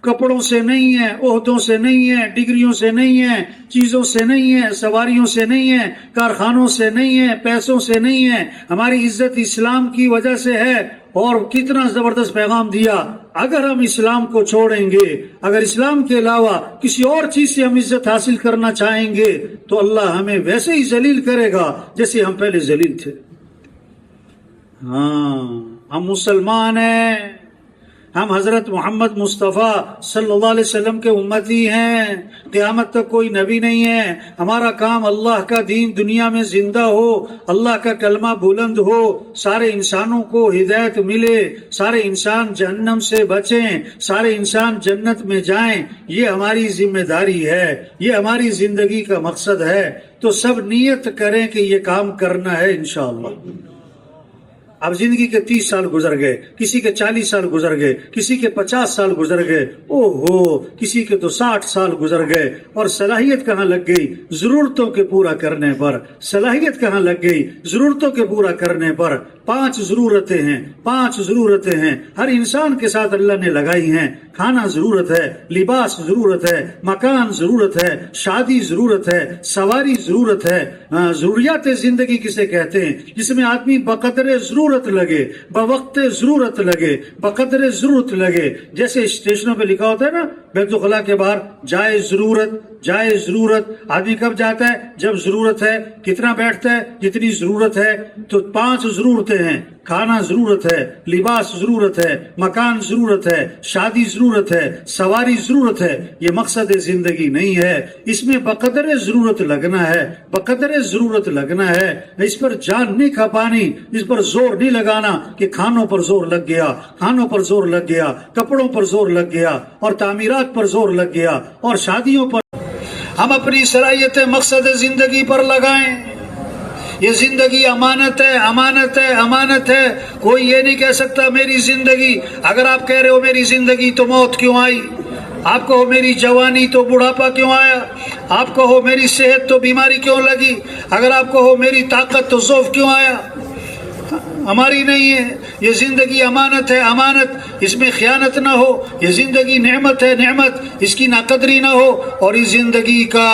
کپڑوں سے نہیں ہے، عہدوں سے نہیں ہے، ڈگریوں سے نہیں ہے، چیزوں سے نہیں ہے، سواریوں سے نہیں ہے، کارخانوں سے نہیں ہے، پیسوں سے نہیں ہے، ہماری عزت اسلام کی وجہ سے ہے۔ اور کتنا زبردست پیغام دیا، اگر ہم اسلام کو چھوڑیں گے، اگر اسلام کے علاوہ کسی اور چیز سے ہم عزت حاصل کرنا چاہیں گے تو اللہ ہمیں ویسے ہی ذلیل کرے گا جیسے ہم پہلے ذلیل تھے۔ ہاں، ہم مسلمان ہیں، ہم حضرت محمد مصطفیٰ صلی اللہ علیہ وسلم کے امتی ہیں، قیامت تک کوئی نبی نہیں ہے۔ ہمارا کام اللہ کا دین دنیا میں زندہ ہو، اللہ کا کلمہ بلند ہو، سارے انسانوں کو ہدایت ملے، سارے انسان جہنم سے بچیں، سارے انسان جنت میں جائیں، یہ ہماری ذمہ داری ہے، یہ ہماری زندگی کا مقصد ہے۔ تو سب نیت کریں کہ یہ کام کرنا ہے انشاءاللہ۔ اب زندگی کے 30 سال گزر گئے، کسی کے 40 سال گزر گئے، کسی کے 50 سال گزر گئے، او ہو، کسی کے تو 60 سال گزر گئے، اور صلاحیت کہاں لگ گئی؟ ضرورتوں کے پورا کرنے پر۔ صلاحیت کہاں لگ گئی؟ ضرورتوں کے پورا کرنے پر۔ 5 ضرورتیں ہیں، 5 ضرورتیں ہیں ہر انسان کے ساتھ اللہ نے لگائی ہیں۔ کھانا ضرورت ہے، لباس ضرورت ہے، مکان ضرورت ہے، شادی ضرورت ہے، سواری ضرورت ہے۔ ضروریات زندگی کسے کہتے ہیں؟ جس میں آدمی بقدر ضرورت لگے، بوقت ضرورت لگے، بقدر ضرورت لگے۔ جیسے اسٹیشنوں پہ لکھا ہوتا ہے نا، بیت الخلاء کے باہر جائے ضرورت، جائے ضرورت۔ آدمی کب جاتا ہے؟ جب ضرورت ہے۔ کتنا بیٹھتا ہے؟ جتنی ضرورت ہے۔ تو 5 ضرورتیں ہیں، کھانا ضرورت ہے، لباس ضرورت ہے، مکان ضرورت ہے، شادی ضرورت ہے، سواری ضرورت ہے۔ یہ مقصد زندگی نہیں ہے، اس میں بقدر ضرورت لگنا ہے، بقدر ضرورت لگنا ہے۔ اس پر جان نہیں کھپانی، اس پر زور نہیں لگانا کہ کھانوں پر زور لگ گیا، کھانوں پر زور لگ گیا، کپڑوں پر زور لگ گیا، اور تعمیرات پر زور لگ گیا، اور شادیوں پر۔ ہم اپنی صلاحیت مقصد زندگی پر لگائیں۔ یہ زندگی امانت ہے، امانت ہے، امانت ہے۔ کوئی یہ نہیں کہہ سکتا میری زندگی، اگر آپ کہہ رہے ہو میری زندگی تو موت کیوں آئی، آپ کہو میری جوانی تو بڑھاپا کیوں آیا، آپ کہو میری صحت تو بیماری کیوں لگی، اگر آپ کہو میری طاقت تو ضعف کیوں آیا، ہماری نہیں ہے۔ یہ زندگی امانت ہے، امانت، اس میں خیانت نہ ہو۔ یہ زندگی نعمت ہے، نعمت، اس کی ناقدری نہ ہو۔ اور اس زندگی کا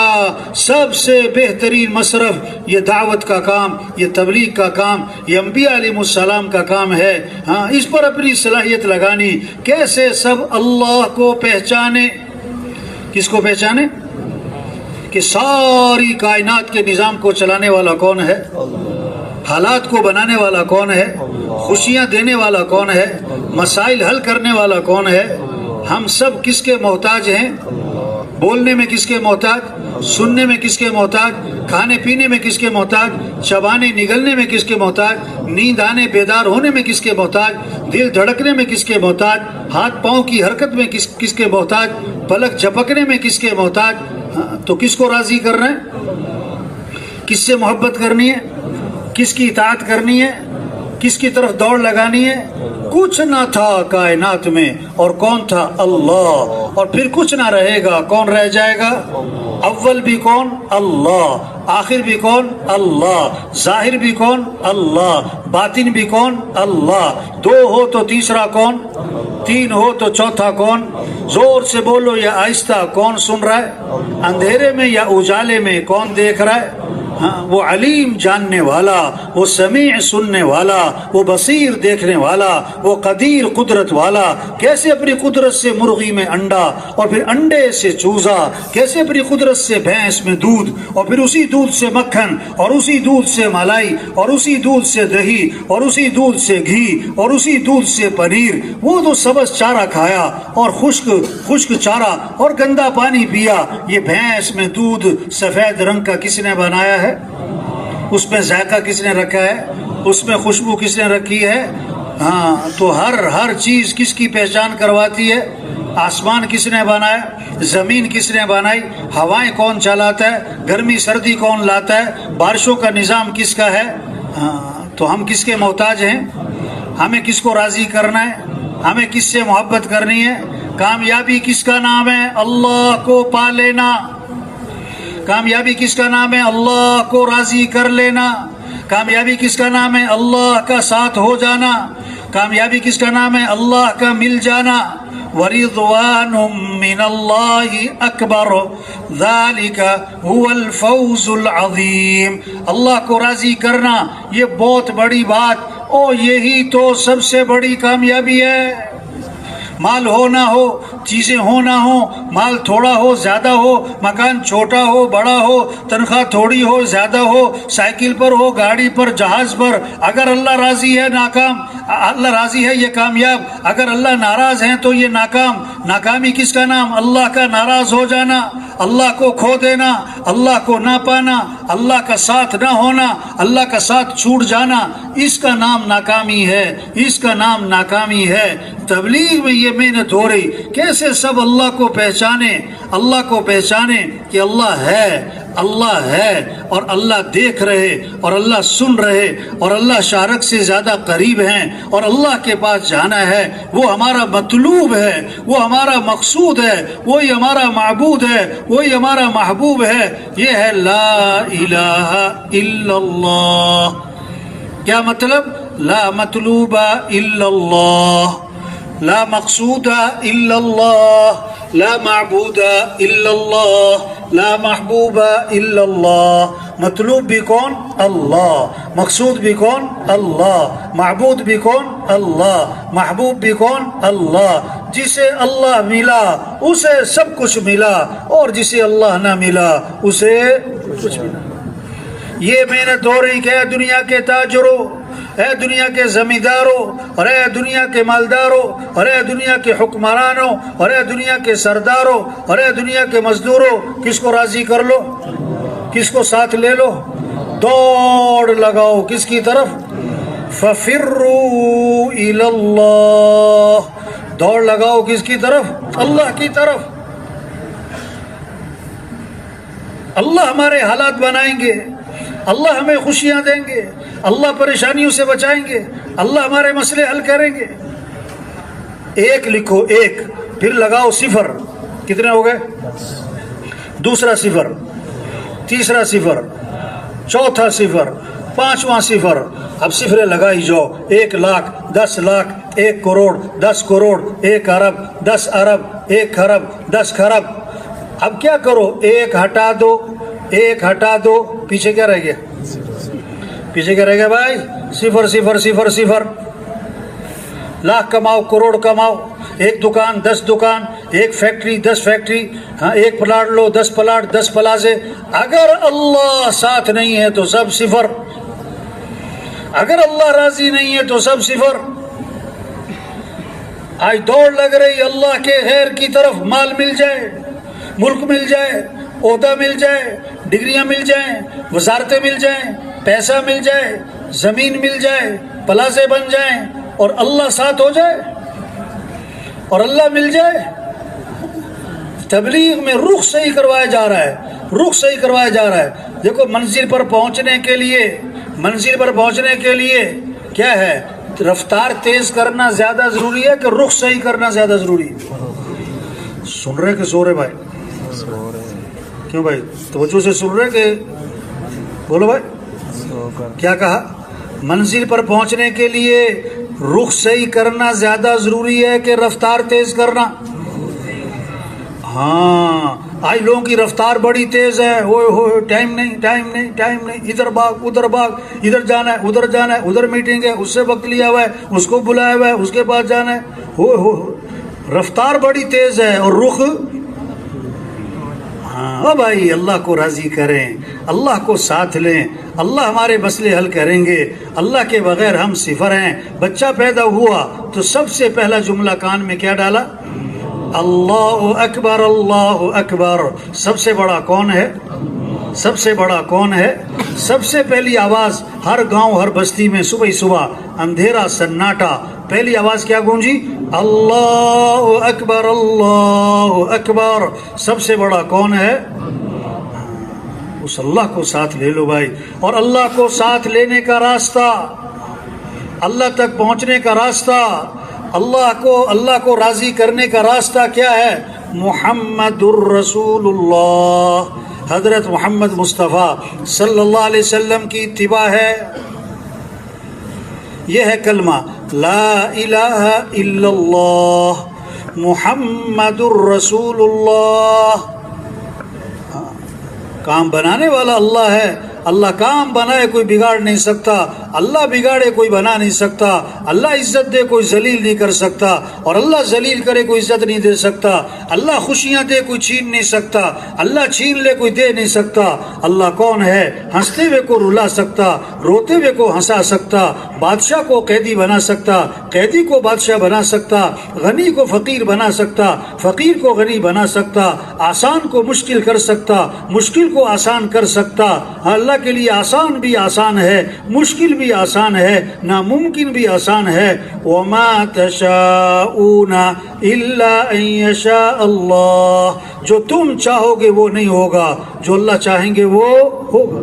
سب سے بہترین مصرف یہ دعوت کا کام، یہ تبلیغ کا کام، یہ انبیاء علیہ السلام کا کام ہے۔ ہاں، اس پر اپنی صلاحیت لگانی۔ کیسے سب اللہ کو پہچانے؟ کس کو پہچانے؟ کہ ساری کائنات کے نظام کو چلانے والا کون ہے؟ حالات کو بنانے والا کون ہے؟ خوشیاں دینے والا کون ہے؟ مسائل حل کرنے والا کون ہے؟ ہم سب کس کے محتاج ہیں؟ بولنے میں کس کے محتاج؟ سننے میں کس کے محتاج؟ کھانے پینے میں کس کے محتاج؟ چبانے نگلنے میں کس کے محتاج؟ نیند آنے بیدار ہونے میں کس کے محتاج؟ دل دھڑکنے میں کس کے محتاج؟ ہاتھ پاؤں کی حرکت میں کس کے محتاج؟ پلک جھپکنے میں کس کے محتاج؟ تو کس کو راضی کرنا ہے؟ کس سے محبت کرنی ہے؟ کس کی اطاعت کرنی ہے؟ کس کی طرف دوڑ لگانی ہے؟ کچھ نہ تھا کائنات میں، اور کون تھا؟ اللہ۔ اور پھر کچھ نہ رہے گا، کون رہ جائے گا؟ اول بھی کون؟ اللہ۔ آخر بھی کون؟ اللہ۔ ظاہر بھی کون؟ اللہ۔ باطن بھی کون؟ اللہ۔ 2 ہو تو تیسرا کون؟ 3 ہو تو چوتھا کون؟ زور سے بولو یا آہستہ، کون سن رہا ہے؟ اندھیرے میں یا اجالے میں، کون دیکھ رہا ہے؟ ہاں، وہ علیم جاننے والا، وہ سمیع سننے والا، وہ بصیر دیکھنے والا، وہ قدیر قدرت والا۔ کیسے اپنی قدرت سے مرغی میں انڈا، اور پھر انڈے سے چوزا، کیسے اپنی قدرت سے بھینس میں دودھ، اور پھر اسی دودھ سے مکھن، اور اسی دودھ سے ملائی، اور اسی دودھ سے دہی، اور اسی دودھ سے گھی، اور اسی دودھ سے پنیر۔ وہ تو سبز چارہ کھایا اور خشک چارہ اور گندا پانی پیا۔ یہ بھینس میں دودھ سفید رنگ کا کس نے بنایا ہے؟ اس میں ذائقہ کس نے رکھا ہے؟ اس میں خوشبو کس نے رکھی ہے؟ ہاں، تو ہر چیز کس کی پہچان کرواتی ہے؟ آسمان کس نے بنایا؟ زمین کس نے بنائی؟ ہوائیں کون چلاتا ہے؟ گرمی سردی کون لاتا ہے؟ بارشوں کا نظام کس کا ہے؟ ہاں، تو ہم کس کے محتاج ہیں؟ ہمیں کس کو راضی کرنا ہے؟ ہمیں کس سے محبت کرنی ہے؟ کامیابی کس کا نام ہے؟ اللہ کو پا لینا۔ کامیابی کس کا نام ہے؟ اللہ کو راضی کر لینا۔ کامیابی کس کا نام ہے؟ اللہ کا ساتھ ہو جانا۔ کامیابی کس کا نام ہے؟ اللہ کا مل جانا۔ ورضوان من اللہ اکبر ذالک هو الفوز العظیم. اللہ کو راضی کرنا یہ بہت بڑی بات، اور یہی تو سب سے بڑی کامیابی ہے. مال ہو نہ ہو، چیزیں ہو نہ ہو، مال تھوڑا ہو زیادہ ہو، مکان چھوٹا ہو بڑا ہو، تنخواہ تھوڑی ہو زیادہ ہو، سائیکل پر ہو، گاڑی پر، جہاز پر، اگر اللہ راضی ہے ناکام، اللہ راضی ہے یہ کامیاب. اگر اللہ ناراض ہیں تو یہ ناکام. ناکامی کس کا نام؟ اللہ کا ناراض ہو جانا، اللہ کو کھو دینا، اللہ کو نہ پانا، اللہ کا ساتھ نہ ہونا، اللہ کا ساتھ چھوٹ جانا، اس کا نام ناکامی ہے، اس کا نام ناکامی ہے. تبلیغ میں یہ محنت ہو رہی کیسے سب اللہ کو پہچانے، اللہ کو پہچانے کہ اللہ ہے اور اللہ دیکھ رہے اور اللہ سن رہے اور اللہ شارک سے زیادہ قریب ہیں اور اللہ کے پاس جانا ہے. وہ ہمارا مطلوب ہے، وہ ہمارا مقصود ہے، وہی ہمارا معبود ہے، وہی ہمارا محبوب ہے. یہ ہے لا الہ الا اللہ. کیا مطلب؟ لا مطلوب الا اللہ، لا مقصود الا اللہ، لا معبود الا اللہ، لا محبوب الا اللہ. مطلوب بھی کون؟ اللہ. مقصود بھی کون؟ اللہ. معبود بھی کون؟ اللہ. محبوب بھی کون؟ اللہ. جسے اللہ ملا اسے سب کچھ ملا، اور جسے اللہ نہ ملا اسے کچھ ملا. یہ محنت ہو رہی کہ اے دنیا کے تاجروں، اے دنیا کے زمینداروں، اور اے دنیا کے مالداروں، اور اے دنیا کے حکمرانوں، اور اے دنیا کے سرداروں، اور اے دنیا کے مزدوروں، کس کو راضی کر لو؟ کس کو ساتھ لے لو؟ دوڑ لگاؤ کس کی طرف؟ فَفِرُّوا إِلَى اللَّهِ. دوڑ لگاؤ کس کی طرف؟ اللہ کی طرف. اللہ ہمارے حالات بنائیں گے، اللہ ہمیں خوشیاں دیں گے، اللہ پریشانیوں سے بچائیں گے، اللہ ہمارے مسئلے حل کریں گے. ایک لکھو، ایک، پھر لگاؤ صفر. کتنے ہو گئے؟ دوسرا صفر، تیسرا صفر، چوتھا صفر، پانچواں صفر. اب صفریں لگائی جاؤ. 1 لاکھ، 10 لاکھ، 1 کروڑ، 10 کروڑ، 1 ارب، 10 ارب، 1 خرب، 10 خرب. اب کیا کرو؟ 1 ہٹا دو، 1 ہٹا دو، پیچھے کیا رہ گیا؟ پیچھے کیا رہ گیا بھائی؟ صفر صفر صفر صفر. لاکھ کماؤ، کروڑ کماؤ، 1 دکان، 10 دکان، 1 فیکٹری، 10 فیکٹری، ہاں 1 پلاٹ لو، 10 پلاٹ، 10 پلازے. اگر اللہ ساتھ نہیں ہے تو سب صفر. اگر اللہ راضی نہیں ہے تو سب صفر. آج دوڑ لگ رہی اللہ کے غیر کی طرف. مال مل جائے، ملک مل جائے، عہدہ مل جائے، ڈگریاں مل جائیں، وزارتیں مل جائیں، پیسہ مل جائے، زمین مل جائے، پلازے بن جائیں، اور اللہ ساتھ ہو جائے اور اللہ مل جائے. تبلیغ میں رخ صحیح کروایا جا رہا ہے، رخ صحیح کروایا جا رہا ہے. دیکھو منزل پر پہنچنے کے لیے کیا ہے؟ رفتار تیز کرنا زیادہ ضروری ہے کہ رخ صحیح کرنا زیادہ ضروری ہے؟ سن رہے کہ سو رہے بھائی؟ کیوں بھائی توجہ سے سن رہے کہ بولو بھائی کیا کہا؟ منزل پر پہنچنے کے لیے رخ صحیح کرنا زیادہ ضروری ہے کہ رفتار تیز کرنا؟ ہاں آج لوگوں کی رفتار بڑی تیز ہے. ہوئے ٹائم نہیں، ادھر بھاگ ادھر بھاگ، ادھر جانا ہے ادھر میٹنگ ہے، اس سے وقت لیا ہوا ہے، اس کو بلایا ہوا ہے، اس کے پاس جانا ہے. رفتار بڑی تیز ہے اور رخ. ہاں بھائی اللہ کو راضی کریں، اللہ کو ساتھ لیں، اللہ ہمارے مسئلے حل کریں گے. اللہ کے بغیر ہم صفر ہیں. بچہ پیدا ہوا تو سب سے پہلا جملہ کان میں کیا ڈالا؟ اللہ اکبر، اللہ اکبر. سب سے بڑا کون ہے؟ سب سے بڑا کون ہے؟ سب سے پہلی آواز ہر گاؤں ہر بستی میں صبح اندھیرا سناٹا، پہلی آواز کیا گونجی؟ اللہ اکبر، اللہ اکبر. سب سے بڑا کون ہے؟ اس اللہ کو ساتھ لے لو بھائی. اور اللہ کو ساتھ لینے کا راستہ، اللہ تک پہنچنے کا راستہ، اللہ کو راضی کرنے کا راستہ کیا ہے؟ محمد الرسول اللہ، حضرت محمد مصطفیٰ صلی اللہ علیہ وسلم کی اتباع ہے. یہ ہے کلمہ لا الہ الا اللہ. محمد الرسول اللہ. کام بنانے والا اللہ ہے. اللہ کام بنائے کوئی بگاڑ نہیں سکتا، اللہ بگاڑے کوئی بنا نہیں سکتا. اللہ عزت دے کوئی ذلیل نہیں کر سکتا، اور اللہ ذلیل کرے کوئی عزت نہیں دے سکتا. اللہ خوشیاں دے کوئی چھین نہیں سکتا، اللہ چھین لے کوئی دے نہیں سکتا. اللہ کون ہے؟ ہنستے ہوئے کو رلا سکتا، روتے ہوئے کو ہنسا سکتا، بادشاہ کو قیدی بنا سکتا، قیدی کو بادشاہ بنا سکتا، غنی کو فقیر بنا سکتا، فقیر کو غنی بنا سکتا، آسان کو مشکل کر سکتا، مشکل کو آسان کر سکتا. اللہ کے لیے آسان بھی آسان ہے، مشکل بھی آسان ہے، ناممکن بھی آسان ہے. وَمَا تَشَاءُونَ إِلَّا أَن يَشَاءَ اللَّهُ. جو تم چاہو گے وہ نہیں ہوگا، جو اللہ چاہیں گے وہ ہوگا.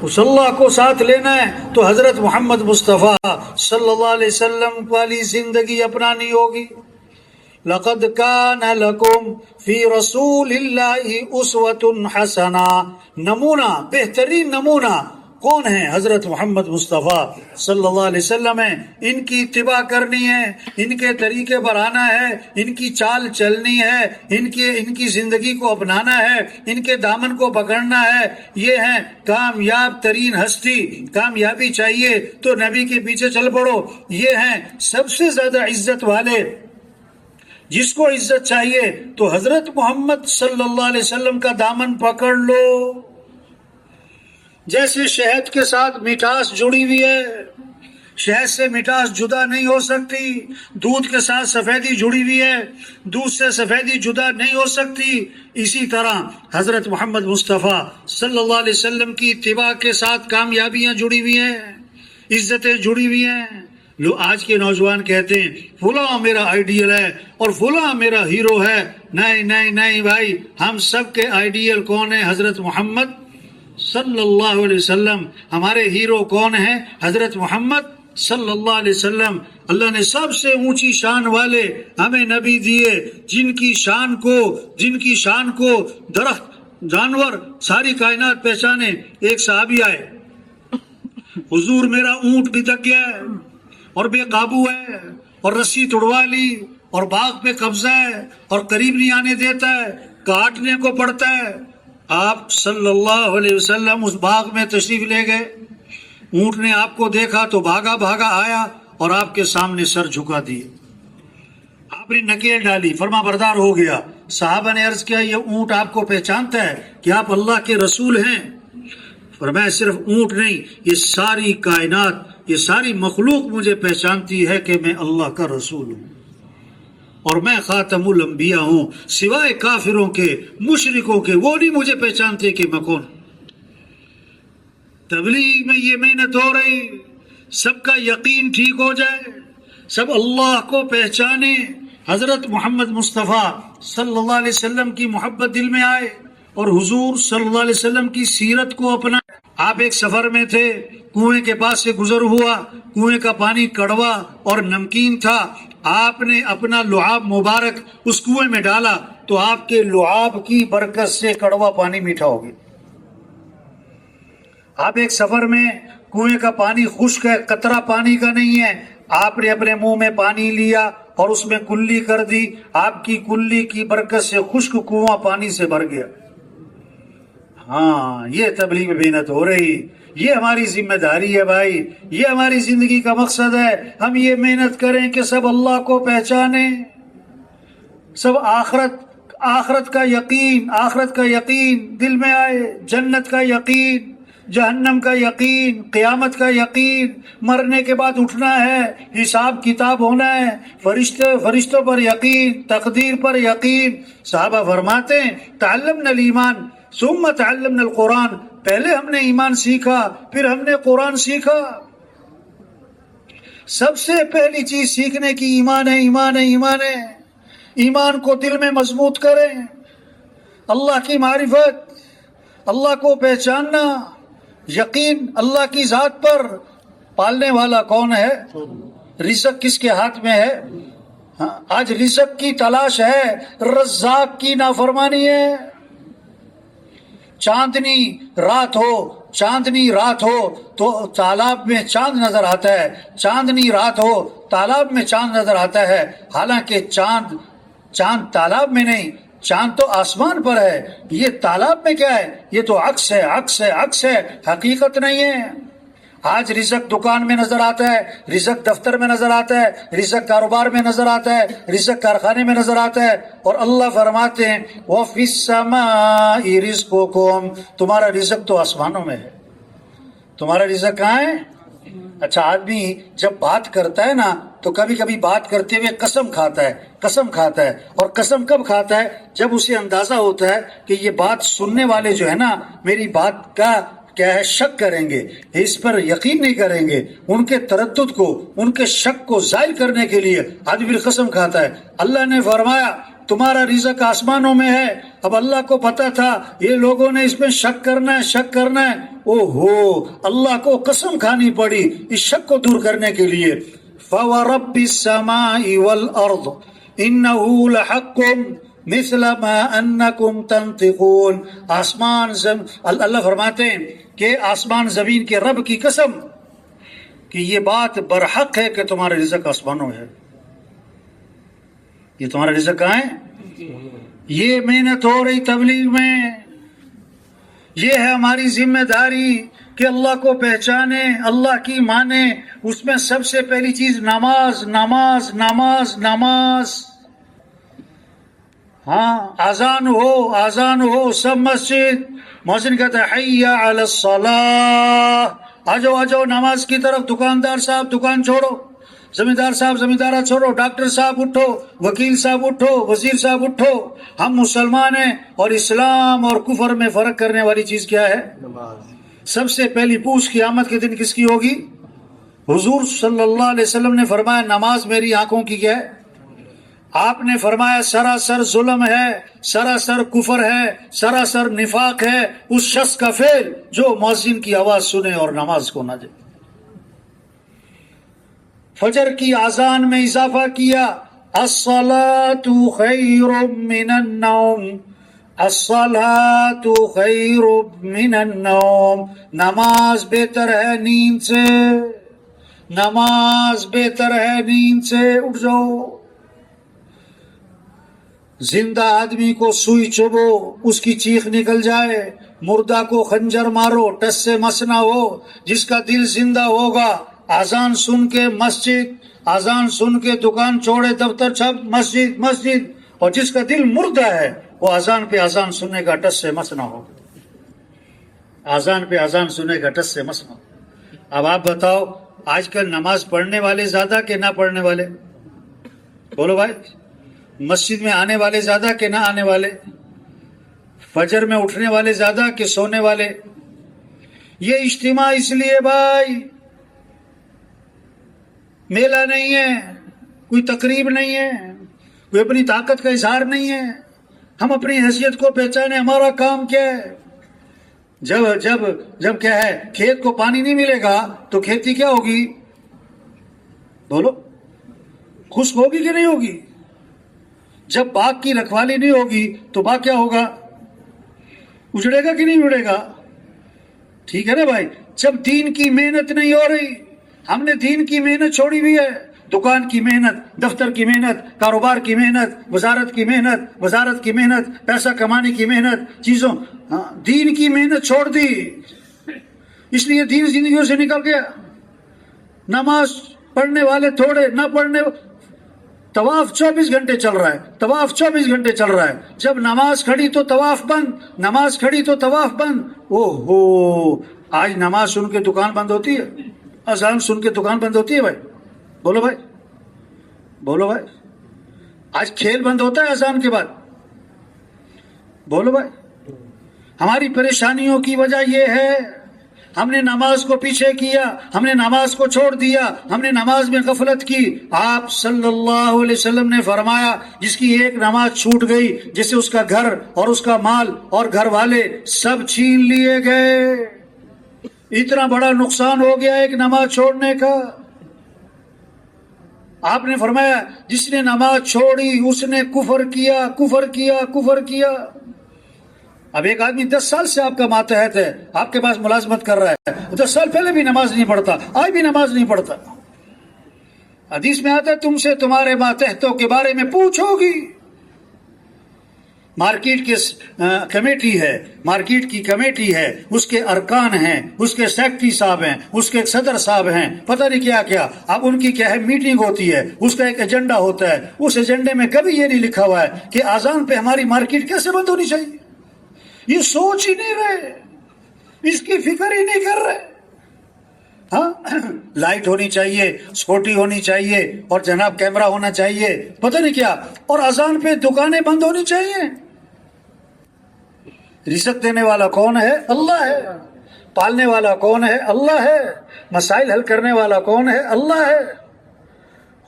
اس اللہ کو ساتھ لینا ہے تو حضرت محمد مصطفیٰ صلی اللہ علیہ وسلم والی زندگی اپنانی ہوگی. لقد كان لكم في رسول الله اسوة حسنہ. نمونہ، بہترین نمونہ کون ہے؟ حضرت محمد مصطفیٰ صلی اللہ علیہ وسلم ہے. ان کی اتباع کرنی ہے، ان کے طریقے پر آنا ہے، ان کی چال چلنی ہے، ان کی زندگی کو اپنانا ہے، ان کے دامن کو پکڑنا ہے. یہ ہیں کامیاب ترین ہستی. کامیابی چاہیے تو نبی کے پیچھے چل پڑو. یہ ہیں سب سے زیادہ عزت والے. جس کو عزت چاہیے تو حضرت محمد صلی اللہ علیہ وسلم کا دامن پکڑ لو. جیسے شہد کے ساتھ مٹھاس جڑی ہوئی ہے، شہد سے مٹھاس جدا نہیں ہو سکتی. دودھ کے ساتھ سفیدی جڑی ہوئی ہے، دودھ سے سفیدی جدا نہیں ہو سکتی. اسی طرح حضرت محمد مصطفیٰ صلی اللہ علیہ وسلم کی اتباع کے ساتھ کامیابیاں جڑی ہوئی ہیں، عزتیں جڑی ہوئی ہیں. آج کے نوجوان کہتے ہیں فلاں میرا آئیڈیل ہے اور فلاں میرا ہیرو ہے. نہیں نہیں نہیں بھائی، ہم سب کے آئیڈیل کون ہے؟ حضرت محمد صلی اللہ علیہ وسلم. ہمارے ہیرو کون ہیں؟ حضرت محمد صلی اللہ علیہ وسلم. اللہ نے سب سے اونچی شان والے ہمیں نبی دیے، جن کی شان کو درخت، جانور، ساری کائنات پہچانے. ایک صحابی آئے، حضور میرا اونٹ بھی دک گیا ہے اور بے قابو ہے اور رسی توڑوا لی اور باغ پہ قبضہ ہے اور قریب نہیں آنے دیتا ہے، کاٹنے کو پڑتا ہے. آپ صلی اللہ علیہ وسلم اس باغ میں تشریف لے گئے. اونٹ نے آپ کو دیکھا تو بھاگا بھاگا آیا اور آپ کے سامنے سر جھکا دیے. آپ نے نکیل ڈالی، فرما بردار ہو گیا. صحابہ نے عرض کیا یہ اونٹ آپ کو پہچانتا ہے کہ آپ اللہ کے رسول ہیں؟ فرمایا صرف اونٹ نہیں، یہ ساری کائنات، یہ ساری مخلوق مجھے پہچانتی ہے کہ میں اللہ کا رسول ہوں اور میں خاتم الانبیاء ہوں. سوائے کافروں کے، مشرکوں کے، وہ نہیں مجھے پہچانتے کہ میں کون. تبلیغ میں یہ محنت ہو رہی، سب کا یقین ٹھیک ہو جائے، سب اللہ کو پہچانے، حضرت محمد مصطفیٰ صلی اللہ علیہ وسلم کی محبت دل میں آئے اور حضور صلی اللہ علیہ وسلم کی سیرت کو اپنا. آپ ایک سفر میں تھے، کنویں کے پاس سے گزر ہوا، کنویں کا پانی کڑوا اور نمکین تھا. آپ نے اپنا لعاب مبارک اس کنویں میں ڈالا تو آپ کے لعاب کی برکت سے کڑوا پانی میٹھا ہو گیا. آپ ایک سفر میں، کنویں کا پانی خشک ہے، قطرہ پانی کا نہیں ہے، آپ نے اپنے منہ میں پانی لیا اور اس میں کلی کر دی، آپ کی کلی کی برکت سے خشک کنواں پانی سے بھر گیا. ہاں، یہ تبلیغ میں محنت ہو رہی، یہ ہماری ذمہ داری ہے بھائی، یہ ہماری زندگی کا مقصد ہے. ہم یہ محنت کریں کہ سب اللہ کو پہچانیں، سب آخرت کا یقین دل میں آئے، جنت کا یقین، جہنم کا یقین، قیامت کا یقین، مرنے کے بعد اٹھنا ہے، حساب کتاب ہونا ہے، فرشتوں پر یقین، تقدیر پر یقین. صحابہ فرماتے ہیں تعلمنا الایمان ثم تعلمنا القرآن. پہلے ہم نے ایمان سیکھا، پھر ہم نے قرآن سیکھا. سب سے پہلی چیز سیکھنے کی ایمان ہے، ایمان ہے، ایمان ہے. ایمان کو دل میں مضبوط کریں، اللہ کی معرفت، اللہ کو پہچاننا، یقین اللہ کی ذات پر. پالنے والا کون ہے؟ رزق کس کے ہاتھ میں ہے؟ آج رزق کی تلاش ہے، رزاق کی نافرمانی ہے. چاندنی رات ہو، چاندنی رات ہو تو تالاب میں چاند نظر آتا ہے، چاندنی رات ہو تالاب میں چاند نظر آتا ہے، حالانکہ چاند تالاب میں نہیں، چاند تو آسمان پر ہے، یہ تالاب میں کیا ہے؟ یہ تو عکس ہے، عکس ہے، عکس ہے، حقیقت نہیں ہے۔ آج رزق دکان میں نظر آتا ہے، رزق دفتر میں نظر آتا ہے، رزق کاروبار میں نظر آتا ہے، رزق کارخانے میں نظر آتا ہے، اور اللہ فرماتے ہیں وَفِي السَّمَاءِ رِزْقُكُمْ، تمہارا رزق تو آسمانوں میں ہے۔ تمہارا رزق کہاں ہے؟ اچھا، آدمی جب بات کرتا ہے نا تو کبھی کبھی بات کرتے ہوئے قسم کھاتا ہے، قسم کھاتا ہے، اور قسم کب کھاتا ہے؟ جب اسے اندازہ ہوتا ہے کہ یہ بات سننے والے جو ہے نا میری بات کا کیا ہے، شک کریں گے، اس پر یقین نہیں کریں گے، ان کے تردد کو، ان کے شک کو زائل کرنے کے لیے آدمی پھر قسم کھاتا ہے۔ اللہ نے فرمایا تمہارا رزق آسمانوں میں ہے۔ اب اللہ کو پتا تھا یہ لوگوں نے اس میں شک کرنا ہے، شک کرنا ہے، او ہو، اللہ کو قسم کھانی پڑی اس شک کو دور کرنے کے لیے۔ فَوَرَبِّ السَّمَاءِ وَالْأَرْضِ إِنَّهُ لَحَقٌّ مثل ما انکم تنطقون، اللہ فرماتے ہیں کہ آسمان زمین کے رب کی قسم کہ یہ بات برحق ہے کہ تمہارا رزق آسمانوں میں ہے۔ یہ تمہارا رزق کہاں ہے؟ یہ محنت ہو رہی تبلیغ میں، یہ ہے ہماری ذمہ داری کہ اللہ کو پہچانے، اللہ کی مانے۔ اس میں سب سے پہلی چیز نماز، نماز، نماز، نماز۔ ہاں، آذان ہو، آذان ہو، سب مسجد، مؤذن کہتا ہے حی علی الصلاۃ، آجو آجو نماز کی طرف۔ دکاندار صاحب دکان چھوڑو، زمیندار صاحب زمیندارہ چھوڑو، ڈاکٹر صاحب اٹھو، وکیل صاحب اٹھو، وزیر صاحب اٹھو، ہم مسلمان ہیں۔ اور اسلام اور کفر میں فرق کرنے والی چیز کیا ہے؟ نماز۔ سب سے پہلی پوچھ قیامت کے دن کس کی ہوگی؟ حضور صلی اللہ علیہ وسلم نے فرمایا نماز میری آنکھوں کی کیا ہے؟ آپ نے فرمایا سراسر ظلم ہے، سراسر کفر ہے، سراسر نفاق ہے اس شخص کا فعل جو مؤذن کی آواز سنے اور نماز کو نہ دے۔ فجر کی اذان میں اضافہ کیا، الصلاۃ خیر من النوم، الصلاۃ خیر من النوم، نماز بہتر ہے نیند سے، نماز بہتر ہے نیند سے، اٹھ جاؤ۔ زندہ آدمی کو سوئی چبو اس کی چیخ نکل جائے، مردہ کو خنجر مارو ٹس سے مس نہ ہو۔ جس کا دل زندہ ہوگا اذان سن کے مسجد، اذان سن کے دکان چھوڑے دفتر چھپ مسجد مسجد، اور جس کا دل مردہ ہے وہ اذان پہ اذان سننے کا ٹس سے مس نہ ہو، اذان پہ اذان سننے کا ٹس سے مس نہ ہو۔ اب آپ بتاؤ آج کل نماز پڑھنے والے زیادہ کہ نہ پڑھنے والے؟ بولو بھائی، مسجد میں آنے والے زیادہ کہ نہ آنے والے؟ فجر میں اٹھنے والے زیادہ کہ سونے والے؟ یہ اجتماع اس لیے بھائی میلہ نہیں ہے، کوئی تقریب نہیں ہے، کوئی اپنی طاقت کا اظہار نہیں ہے، ہم اپنی حیثیت کو پہچانے ہمارا کام کیا ہے۔ جب کیا ہے کھیت کو پانی نہیں ملے گا تو کھیتی کیا ہوگی؟ بولو، خشک ہوگی کہ نہیں ہوگی؟ جب باغ کی رکھوالی نہیں ہوگی تو باغ کیا ہوگا؟ اجڑے گا کہ نہیں اجڑے گا؟ ٹھیک ہے نا بھائی۔ جب دین کی محنت نہیں ہو رہی، ہم نے دین کی محنت چھوڑی ہوئی ہے، دکان کی محنت، دفتر کی محنت، کاروبار کی محنت، وزارت کی محنت، پیسہ کمانے کی محنت، چیزوں، دین کی محنت چھوڑ دی، اس لیے دین زندگیوں سے نکل گیا۔ نماز پڑھنے والے تھوڑے، نہ پڑھنے، طواف 24 گھنٹے چل رہا ہے، طواف 24 گھنٹے چل رہا ہے۔ جب نماز کھڑی تو طواف بند، نماز کھڑی تو طواف بند۔ او ہو، آج نماز سن کے دکان بند ہوتی ہے، اذان سن کے دکان بند ہوتی ہے بھائی؟ بولو بھائی، بولو بھائی، آج کھیل بند ہوتا ہے اذان کے بعد؟ بولو بھائی۔ ہماری پریشانیوں کی وجہ یہ ہے ہم نے نماز کو پیچھے کیا، ہم نے نماز کو چھوڑ دیا، ہم نے نماز میں غفلت کی۔ آپ صلی اللہ علیہ وسلم نے فرمایا جس کی ایک نماز چھوٹ گئی جسے اس کا گھر اور اس کا مال اور گھر والے سب چھین لیے گئے۔ اتنا بڑا نقصان ہو گیا ایک نماز چھوڑنے کا۔ آپ نے فرمایا جس نے نماز چھوڑی اس نے کفر کیا، کفر کیا، کفر کیا۔ اب ایک آدمی 10 سال سے آپ کا ماتحت ہے، آپ کے پاس ملازمت کر رہا ہے، 10 سال پہلے بھی نماز نہیں پڑھتا، آج بھی نماز نہیں پڑھتا، حدیث میں آتا ہے تم سے تمہارے ماتحتوں کے بارے میں پوچھو گی۔ مارکیٹ کی کمیٹی ہے، مارکیٹ کی کمیٹی ہے، اس کے ارکان ہیں، اس کے سیکٹری صاحب ہیں، اس کے صدر صاحب ہیں، پتہ نہیں کیا کیا، اب ان کی کیا ہے میٹنگ ہوتی ہے، اس کا ایک ایجنڈا ہوتا ہے، اس ایجنڈے میں کبھی یہ نہیں لکھا ہوا ہے کہ اذان پہ ہماری مارکیٹ کیسے بند ہونی چاہیے، یہ سوچ ہی نہیں رہے، اس کی فکر ہی نہیں کر رہے۔ ہاں لائٹ ہونی چاہیے، سکوٹی ہونی چاہیے، اور جناب کیمرہ ہونا چاہیے، پتہ نہیں کیا، اور اذان پہ دکانیں بند ہونی چاہیے۔ رزق دینے والا کون ہے؟ اللہ ہے۔ پالنے والا کون ہے؟ اللہ ہے۔ مسائل حل کرنے والا کون ہے؟ اللہ ہے۔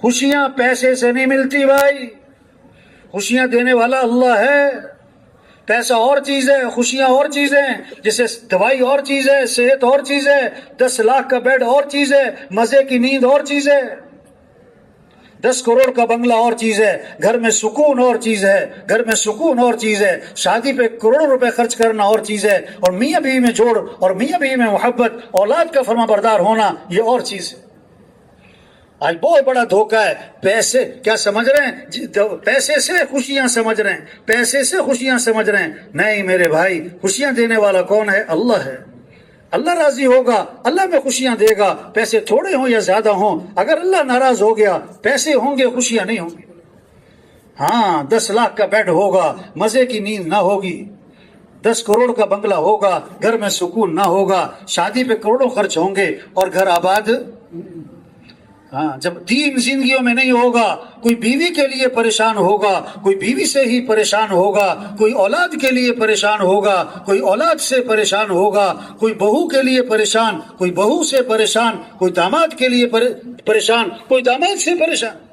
خوشیاں پیسے سے نہیں ملتی بھائی، خوشیاں دینے والا اللہ ہے۔ پیسہ اور چیز ہے، خوشیاں اور چیز ہیں، جیسے دوائی اور چیز ہے، صحت اور چیز ہے، 10 لاکھ کا بیڈ اور چیز ہے، مزے کی نیند اور چیز ہے، 10 کروڑ کا بنگلہ اور چیز ہے، گھر میں سکون اور چیز ہے، گھر میں سکون اور چیز ہے، شادی پہ کروڑوں روپے خرچ کرنا اور چیز ہے، اور میاں بیوی میں جوڑ اور میاں بیوی میں محبت، اولاد کا فرما بردار ہونا، یہ اور چیز ہے۔ آج بہت بڑا دھوکہ ہے، پیسے کیا سمجھ رہے ہیں؟ پیسے سے خوشیاں سمجھ رہے ہیں، پیسے سے خوشیاں سمجھ رہے ہیں۔ نہیں میرے بھائی، خوشیاں دینے والا کون ہے؟ اللہ ہے۔ اللہ راضی ہوگا، اللہ میں خوشیاں دے گا، پیسے تھوڑے ہوں یا زیادہ ہوں۔ اگر اللہ ناراض ہو گیا، پیسے ہوں گے، خوشیاں نہیں ہوں گی۔ ہاں 10 لاکھ کا بیڈ ہوگا، مزے کی نیند نہ ہوگی، 10 کروڑ کا بنگلہ ہوگا، گھر میں سکون نہ ہوگا، شادی پہ کروڑوں خرچ ہوں گے اور گھر آباد۔ ہاں جب دین زندگیوں میں نہیں ہوگا، کوئی بیوی کے لیے پریشان ہوگا، کوئی بیوی سے ہی پریشان ہوگا، کوئی اولاد کے لیے پریشان ہوگا، کوئی اولاد سے پریشان ہوگا، کوئی بہو کے لیے پریشان، کوئی بہو سے پریشان، کوئی داماد کے لیے پریشان، کوئی داماد سے پریشان۔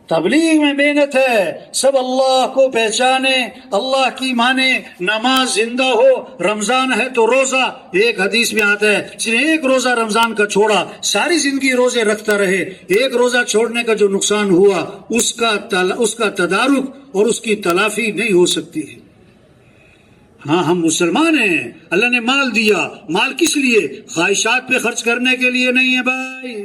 تبلیغ میں محنت ہے، سب اللہ کو پہچانے، اللہ کی مانے، نماز زندہ ہو، رمضان ہے تو روزہ، ایک حدیث میں آتا ہے صرف ایک روزہ رمضان کا چھوڑا، ساری زندگی روزے رکھتا رہے، ایک روزہ چھوڑنے کا جو نقصان ہوا اس کا تدارک اور اس کی تلافی نہیں ہو سکتی ہے۔ ہاں ہم مسلمان ہیں، اللہ نے مال دیا، مال کس لیے؟ خواہشات پہ خرچ کرنے کے لیے نہیں ہے بھائی،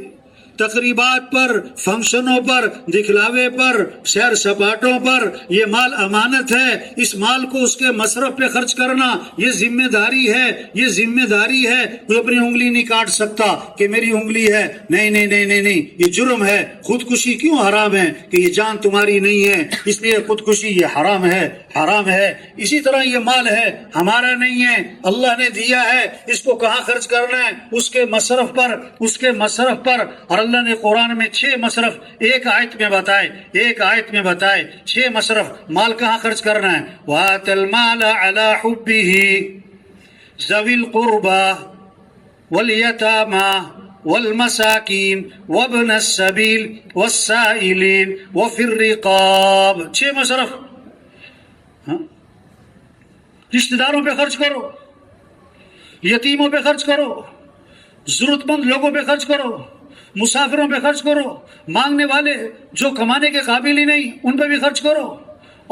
تقریبات پر، فنکشنوں پر، دکھلاوے پر، سیر سپاٹوں پر، یہ مال امانت ہے، اس مال کو اس کے مصرف پہ خرچ کرنا یہ ذمہ داری ہے، یہ ذمہ داری ہے۔ کوئی اپنی انگلی نہیں کاٹ سکتا کہ میری انگلی ہے، نہیں نہیں نہیں نہیں نہیں، یہ جرم ہے۔ خودکشی کیوں حرام ہے؟ کہ یہ جان تمہاری نہیں ہے، اس لیے خودکشی یہ حرام ہے، حرام ہے۔ اسی طرح یہ مال ہے، ہمارا نہیں ہے، اللہ نے دیا ہے، اس کو کہاں خرچ کرنا ہے؟ اس کے مصرف پر، اس کے مصرف پر۔ اور اللہ نے قرآن میں 6 مصرف ایک آیت میں بتائے 6 مصرف مال کہاں خرچ کرنا ہے۔ وَآتَ الْمَالَ عَلَى حُبِّهِ ذَوِي الْقُرْبَى وَالْيَتَامَى وَالْمَسَاكِينِ وَابْنَ السَّبِيلِ وَالسَّائِلِينَ وَفِي الرِّقَابِ، 6 مصرف۔ رشتہ داروں پہ خرچ کرو، یتیموں پہ خرچ کرو، ضرورت مند لوگوں پہ خرچ کرو، مسافروں پہ خرچ کرو، مانگنے والے جو کمانے کے قابل ہی نہیں ان پہ بھی خرچ کرو،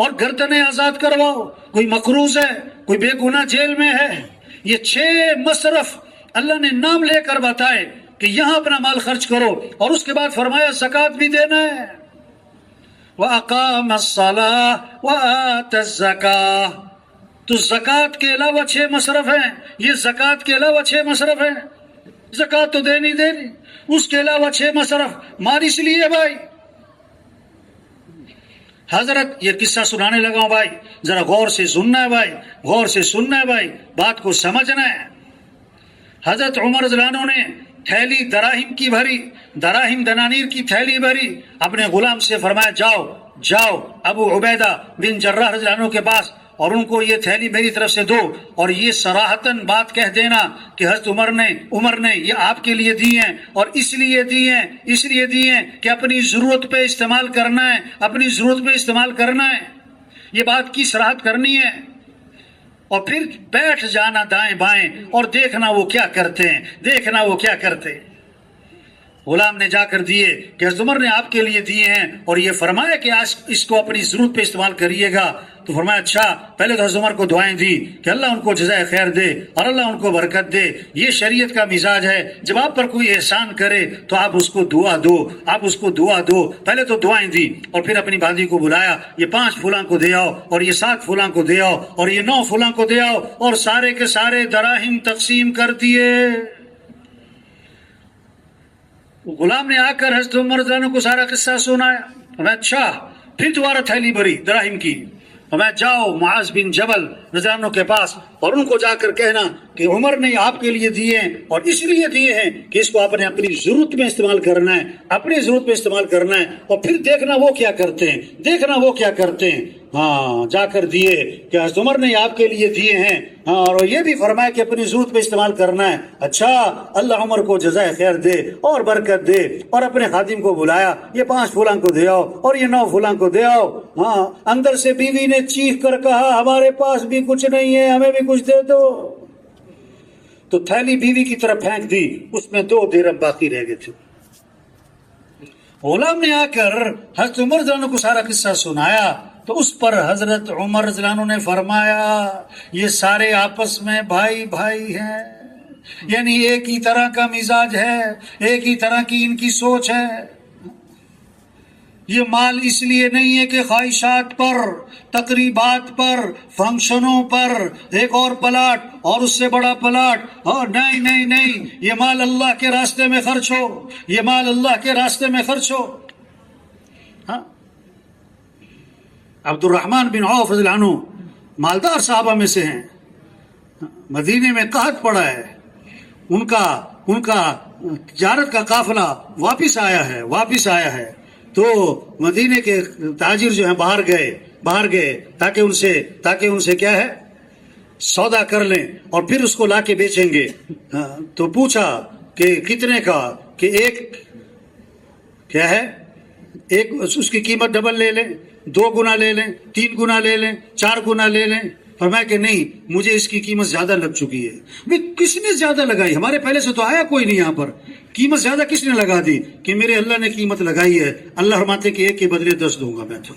اور گردنیں آزاد کرواؤ، کوئی مقروض ہے، کوئی بے گناہ جیل میں ہے۔ یہ 6 مصرف اللہ نے نام لے کر بتائے کہ یہاں اپنا مال خرچ کرو، اور اس کے بعد فرمایا زکوٰۃ بھی دینا ہے۔ وَأَقَامَ الصَّلَاةَ وَآتَى الزَّكَاةَ، تو زکوٰۃ کے علاوہ 6 مصرف ہیں، یہ زکوٰۃ کے علاوہ 6 مصرف ہیں، زکوٰۃ تو دینی، اس کے علاوہ 6 مصرف مال اس لیے بھائی۔ حضرت یہ قصہ سنانے لگا ہوں بھائی، ذرا غور سے سننا ہے بھائی، غور سے سننا ہے بھائی، بات کو سمجھنا ہے۔ حضرت عمر رضی اللہ عنہ نے تھیلی دراہم کی بھری، دراہم دنانیر کی تھیلی بھری، اپنے غلام سے فرمایا جاؤ ابو عبیدہ بن جراح رضی اللہ عنہ کے پاس، اور ان کو یہ تھیلی میری طرف سے دو، اور یہ صراحتاً بات کہہ دینا کہ حضرت عمر نے یہ آپ کے لیے دی ہیں، اور اس لیے دی ہیں کہ اپنی ضرورت پہ استعمال کرنا ہے، یہ بات کی صراحت کرنی ہے، اور پھر بیٹھ جانا دائیں بائیں اور دیکھنا وہ کیا کرتے ہیں۔ غلام نے جا کر دیے کہ حضرت عمر نے آپ کے لیے دیے ہیں، اور یہ فرمایا کہ آج اس کو اپنی ضرورت پہ استعمال کریے گا۔ تو فرمایا اچھا پہلے تو حضرت عمر کو دعائیں دی کہ اللہ ان کو جزائے خیر دے اور اللہ ان کو برکت دے. یہ شریعت کا مزاج ہے، جب آپ پر کوئی احسان کرے تو آپ اس کو دعا دو، آپ اس کو دعا دو. پہلے تو دعائیں دی اور پھر اپنی باندھی کو بلایا، یہ 5 فلاں کو دے آؤ اور یہ 7 فلاں کو دے آؤ اور یہ 9 فلاں کو دے آؤ، اور سارے کے سارے دراہم تقسیم کر دیے. غلام نے آ کر حضرت عمر رضی اللہ عنہ کو سارا قصہ سنایا. میں اچھا پھر دوبارہ تھیلی بھری دراہم کی. میں جاؤ معاذ بن جبل رضی اللہ عنہ کے پاس اور ان کو جا کر کہنا کہ عمر نے آپ کے لیے دیے ہیں اور اس لیے دیے ہیں کہ اس کو آپ نے اپنی ضرورت میں استعمال کرنا ہے، اپنی ضرورت میں استعمال کرنا ہے، اور پھر دیکھنا وہ کیا کرتے ہیں، دیکھنا وہ کیا کرتے ہیں. ہاں جا کر دیے کہ حضرت عمر نے آپ کے لیے دیے ہیں. ہاں اور یہ بھی فرمایا کہ اپنی ضرورت پہ استعمال کرنا ہے. اچھا اللہ عمر کو جزائے خیر دے اور برکت دے. اور اپنے خادم کو بلایا، یہ 5 فلاں کو دے آؤ اور یہ 9 فلاں کو دے آؤ. ہاں اندر سے بیوی نے چیخ کر کہا ہمارے پاس بھی کچھ نہیں ہے، ہمیں بھی کچھ دے دو. تو تھیلی بیوی کی طرف پھینک دی، اس میں 2 درہم باقی رہ گئے تھے. غلام نے آ کر حضرت عمر رضی اللہ عنہ کو سارا قصہ سنایا تو اس پر حضرت عمر رضی اللہ عنہ نے فرمایا یہ سارے آپس میں بھائی بھائی ہیں، یعنی ایک ہی طرح کا مزاج ہے، ایک ہی طرح کی ان کی سوچ ہے. یہ مال اس لیے نہیں ہے کہ خواہشات پر، تقریبات پر، فنکشنوں پر ایک اور پلاٹ اور اس سے بڑا پلاٹ، اور نہیں نہیں نہیں، یہ مال اللہ کے راستے میں خرچ ہو، یہ مال اللہ کے راستے میں خرچ ہو. ہاں عبد الرحمن بن عوف رضی اللہ عنہ مالدار صحابہ میں سے ہیں. مدینے میں قحط پڑا ہے، ان کا تجارت کا قافلہ واپس آیا ہے تو مدینے کے تاجر جو ہیں باہر گئے تاکہ ان سے کیا ہے سودا کر لیں اور پھر اس کو لا کے بیچیں گے. تو پوچھا کہ کتنے کا، کہ ایک کیا ہے، ایک اس کی قیمت ڈبل لے لیں، 2 گنا لے لیں، 3 گنا لے لیں، 4 گنا لے لیں. فرمایا کہ نہیں، مجھے اس کی قیمت زیادہ لگ چکی ہے. بھئی کس نے زیادہ لگائی؟ ہمارے پہلے سے تو آیا کوئی نہیں یہاں پر. قیمت زیادہ کس نے لگا دی؟ کہ میرے اللہ نے قیمت لگائی ہے. اللہ فرماتے کہ 1 کے بدلے 10 دوں گا میں تو،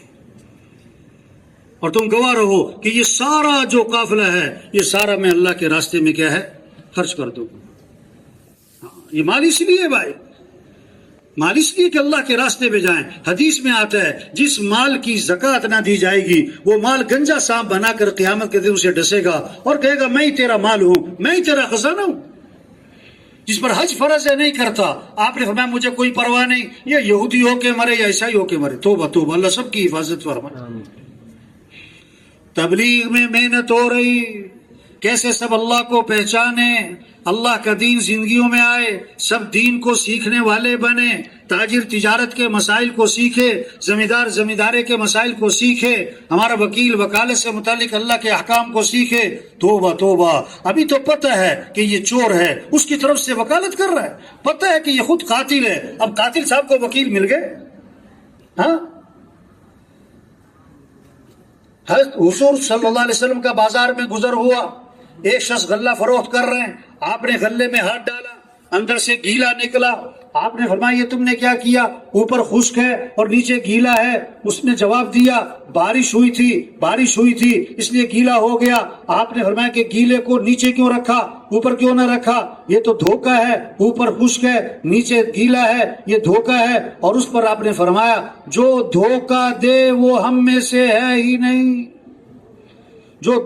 اور تم گواہ رہو کہ یہ سارا جو قافلہ ہے یہ سارا میں اللہ کے راستے میں کیا ہے خرچ کر دوں گا. یہ مال اس لیے بھائی، مال اس لیے کہ اللہ کے راستے میں جائیں. حدیث میں آتا ہے جس مال کی زکوٰۃ نہ دی جائے گی وہ مال گنجا سانپ بنا کر قیامت کے دن اسے ڈسے گا اور کہے گا میں ہی تیرا مال ہوں، میں ہی تیرا خزانہ ہوں. جس پر حج فرض ہے نہیں کرتا، آپ نے فرمایا مجھے کوئی پرواہ نہیں، یہ یہودی ہو کے مرے یا عیسائی ہو کے مرے. توبہ توبہ، اللہ سب کی حفاظت فرمائے. تبلیغ میں محنت ہو رہی، کیسے سب اللہ کو پہچانے، اللہ کا دین زندگیوں میں آئے، سب دین کو سیکھنے والے بنے، تاجر تجارت کے مسائل کو سیکھے، زمیندار زمینداری کے مسائل کو سیکھے، ہمارا وکیل وکالت سے متعلق اللہ کے احکام کو سیکھے. توبہ توبہ، ابھی تو پتہ ہے کہ یہ چور ہے، اس کی طرف سے وکالت کر رہا ہے، پتہ ہے کہ یہ خود قاتل ہے، اب قاتل صاحب کو وکیل مل گئے. ہاں حضرت حضور صلی اللہ علیہ وسلم کا بازار میں گزر ہوا، ایک شخص غلہ فروخت کر رہے ہیں، آپ نے غلے میں ہاتھ ڈالا، اندر سے گیلا نکلا. آپ نے فرمایا یہ تم نے کیا کیا؟ اوپر خشک ہے اور نیچے گیلا ہے. اس نے جواب دیا بارش ہوئی تھی اس لیے گیلا ہو گیا. آپ نے فرمایا کہ گیلے کو نیچے کیوں رکھا، اوپر کیوں نہ رکھا؟ یہ تو دھوکہ ہے، اوپر خشک ہے نیچے گیلا ہے، یہ دھوکہ ہے. اور اس پر آپ نے فرمایا جو دھوکہ دے وہ ہم میں سے ہے ہی نہیں، جو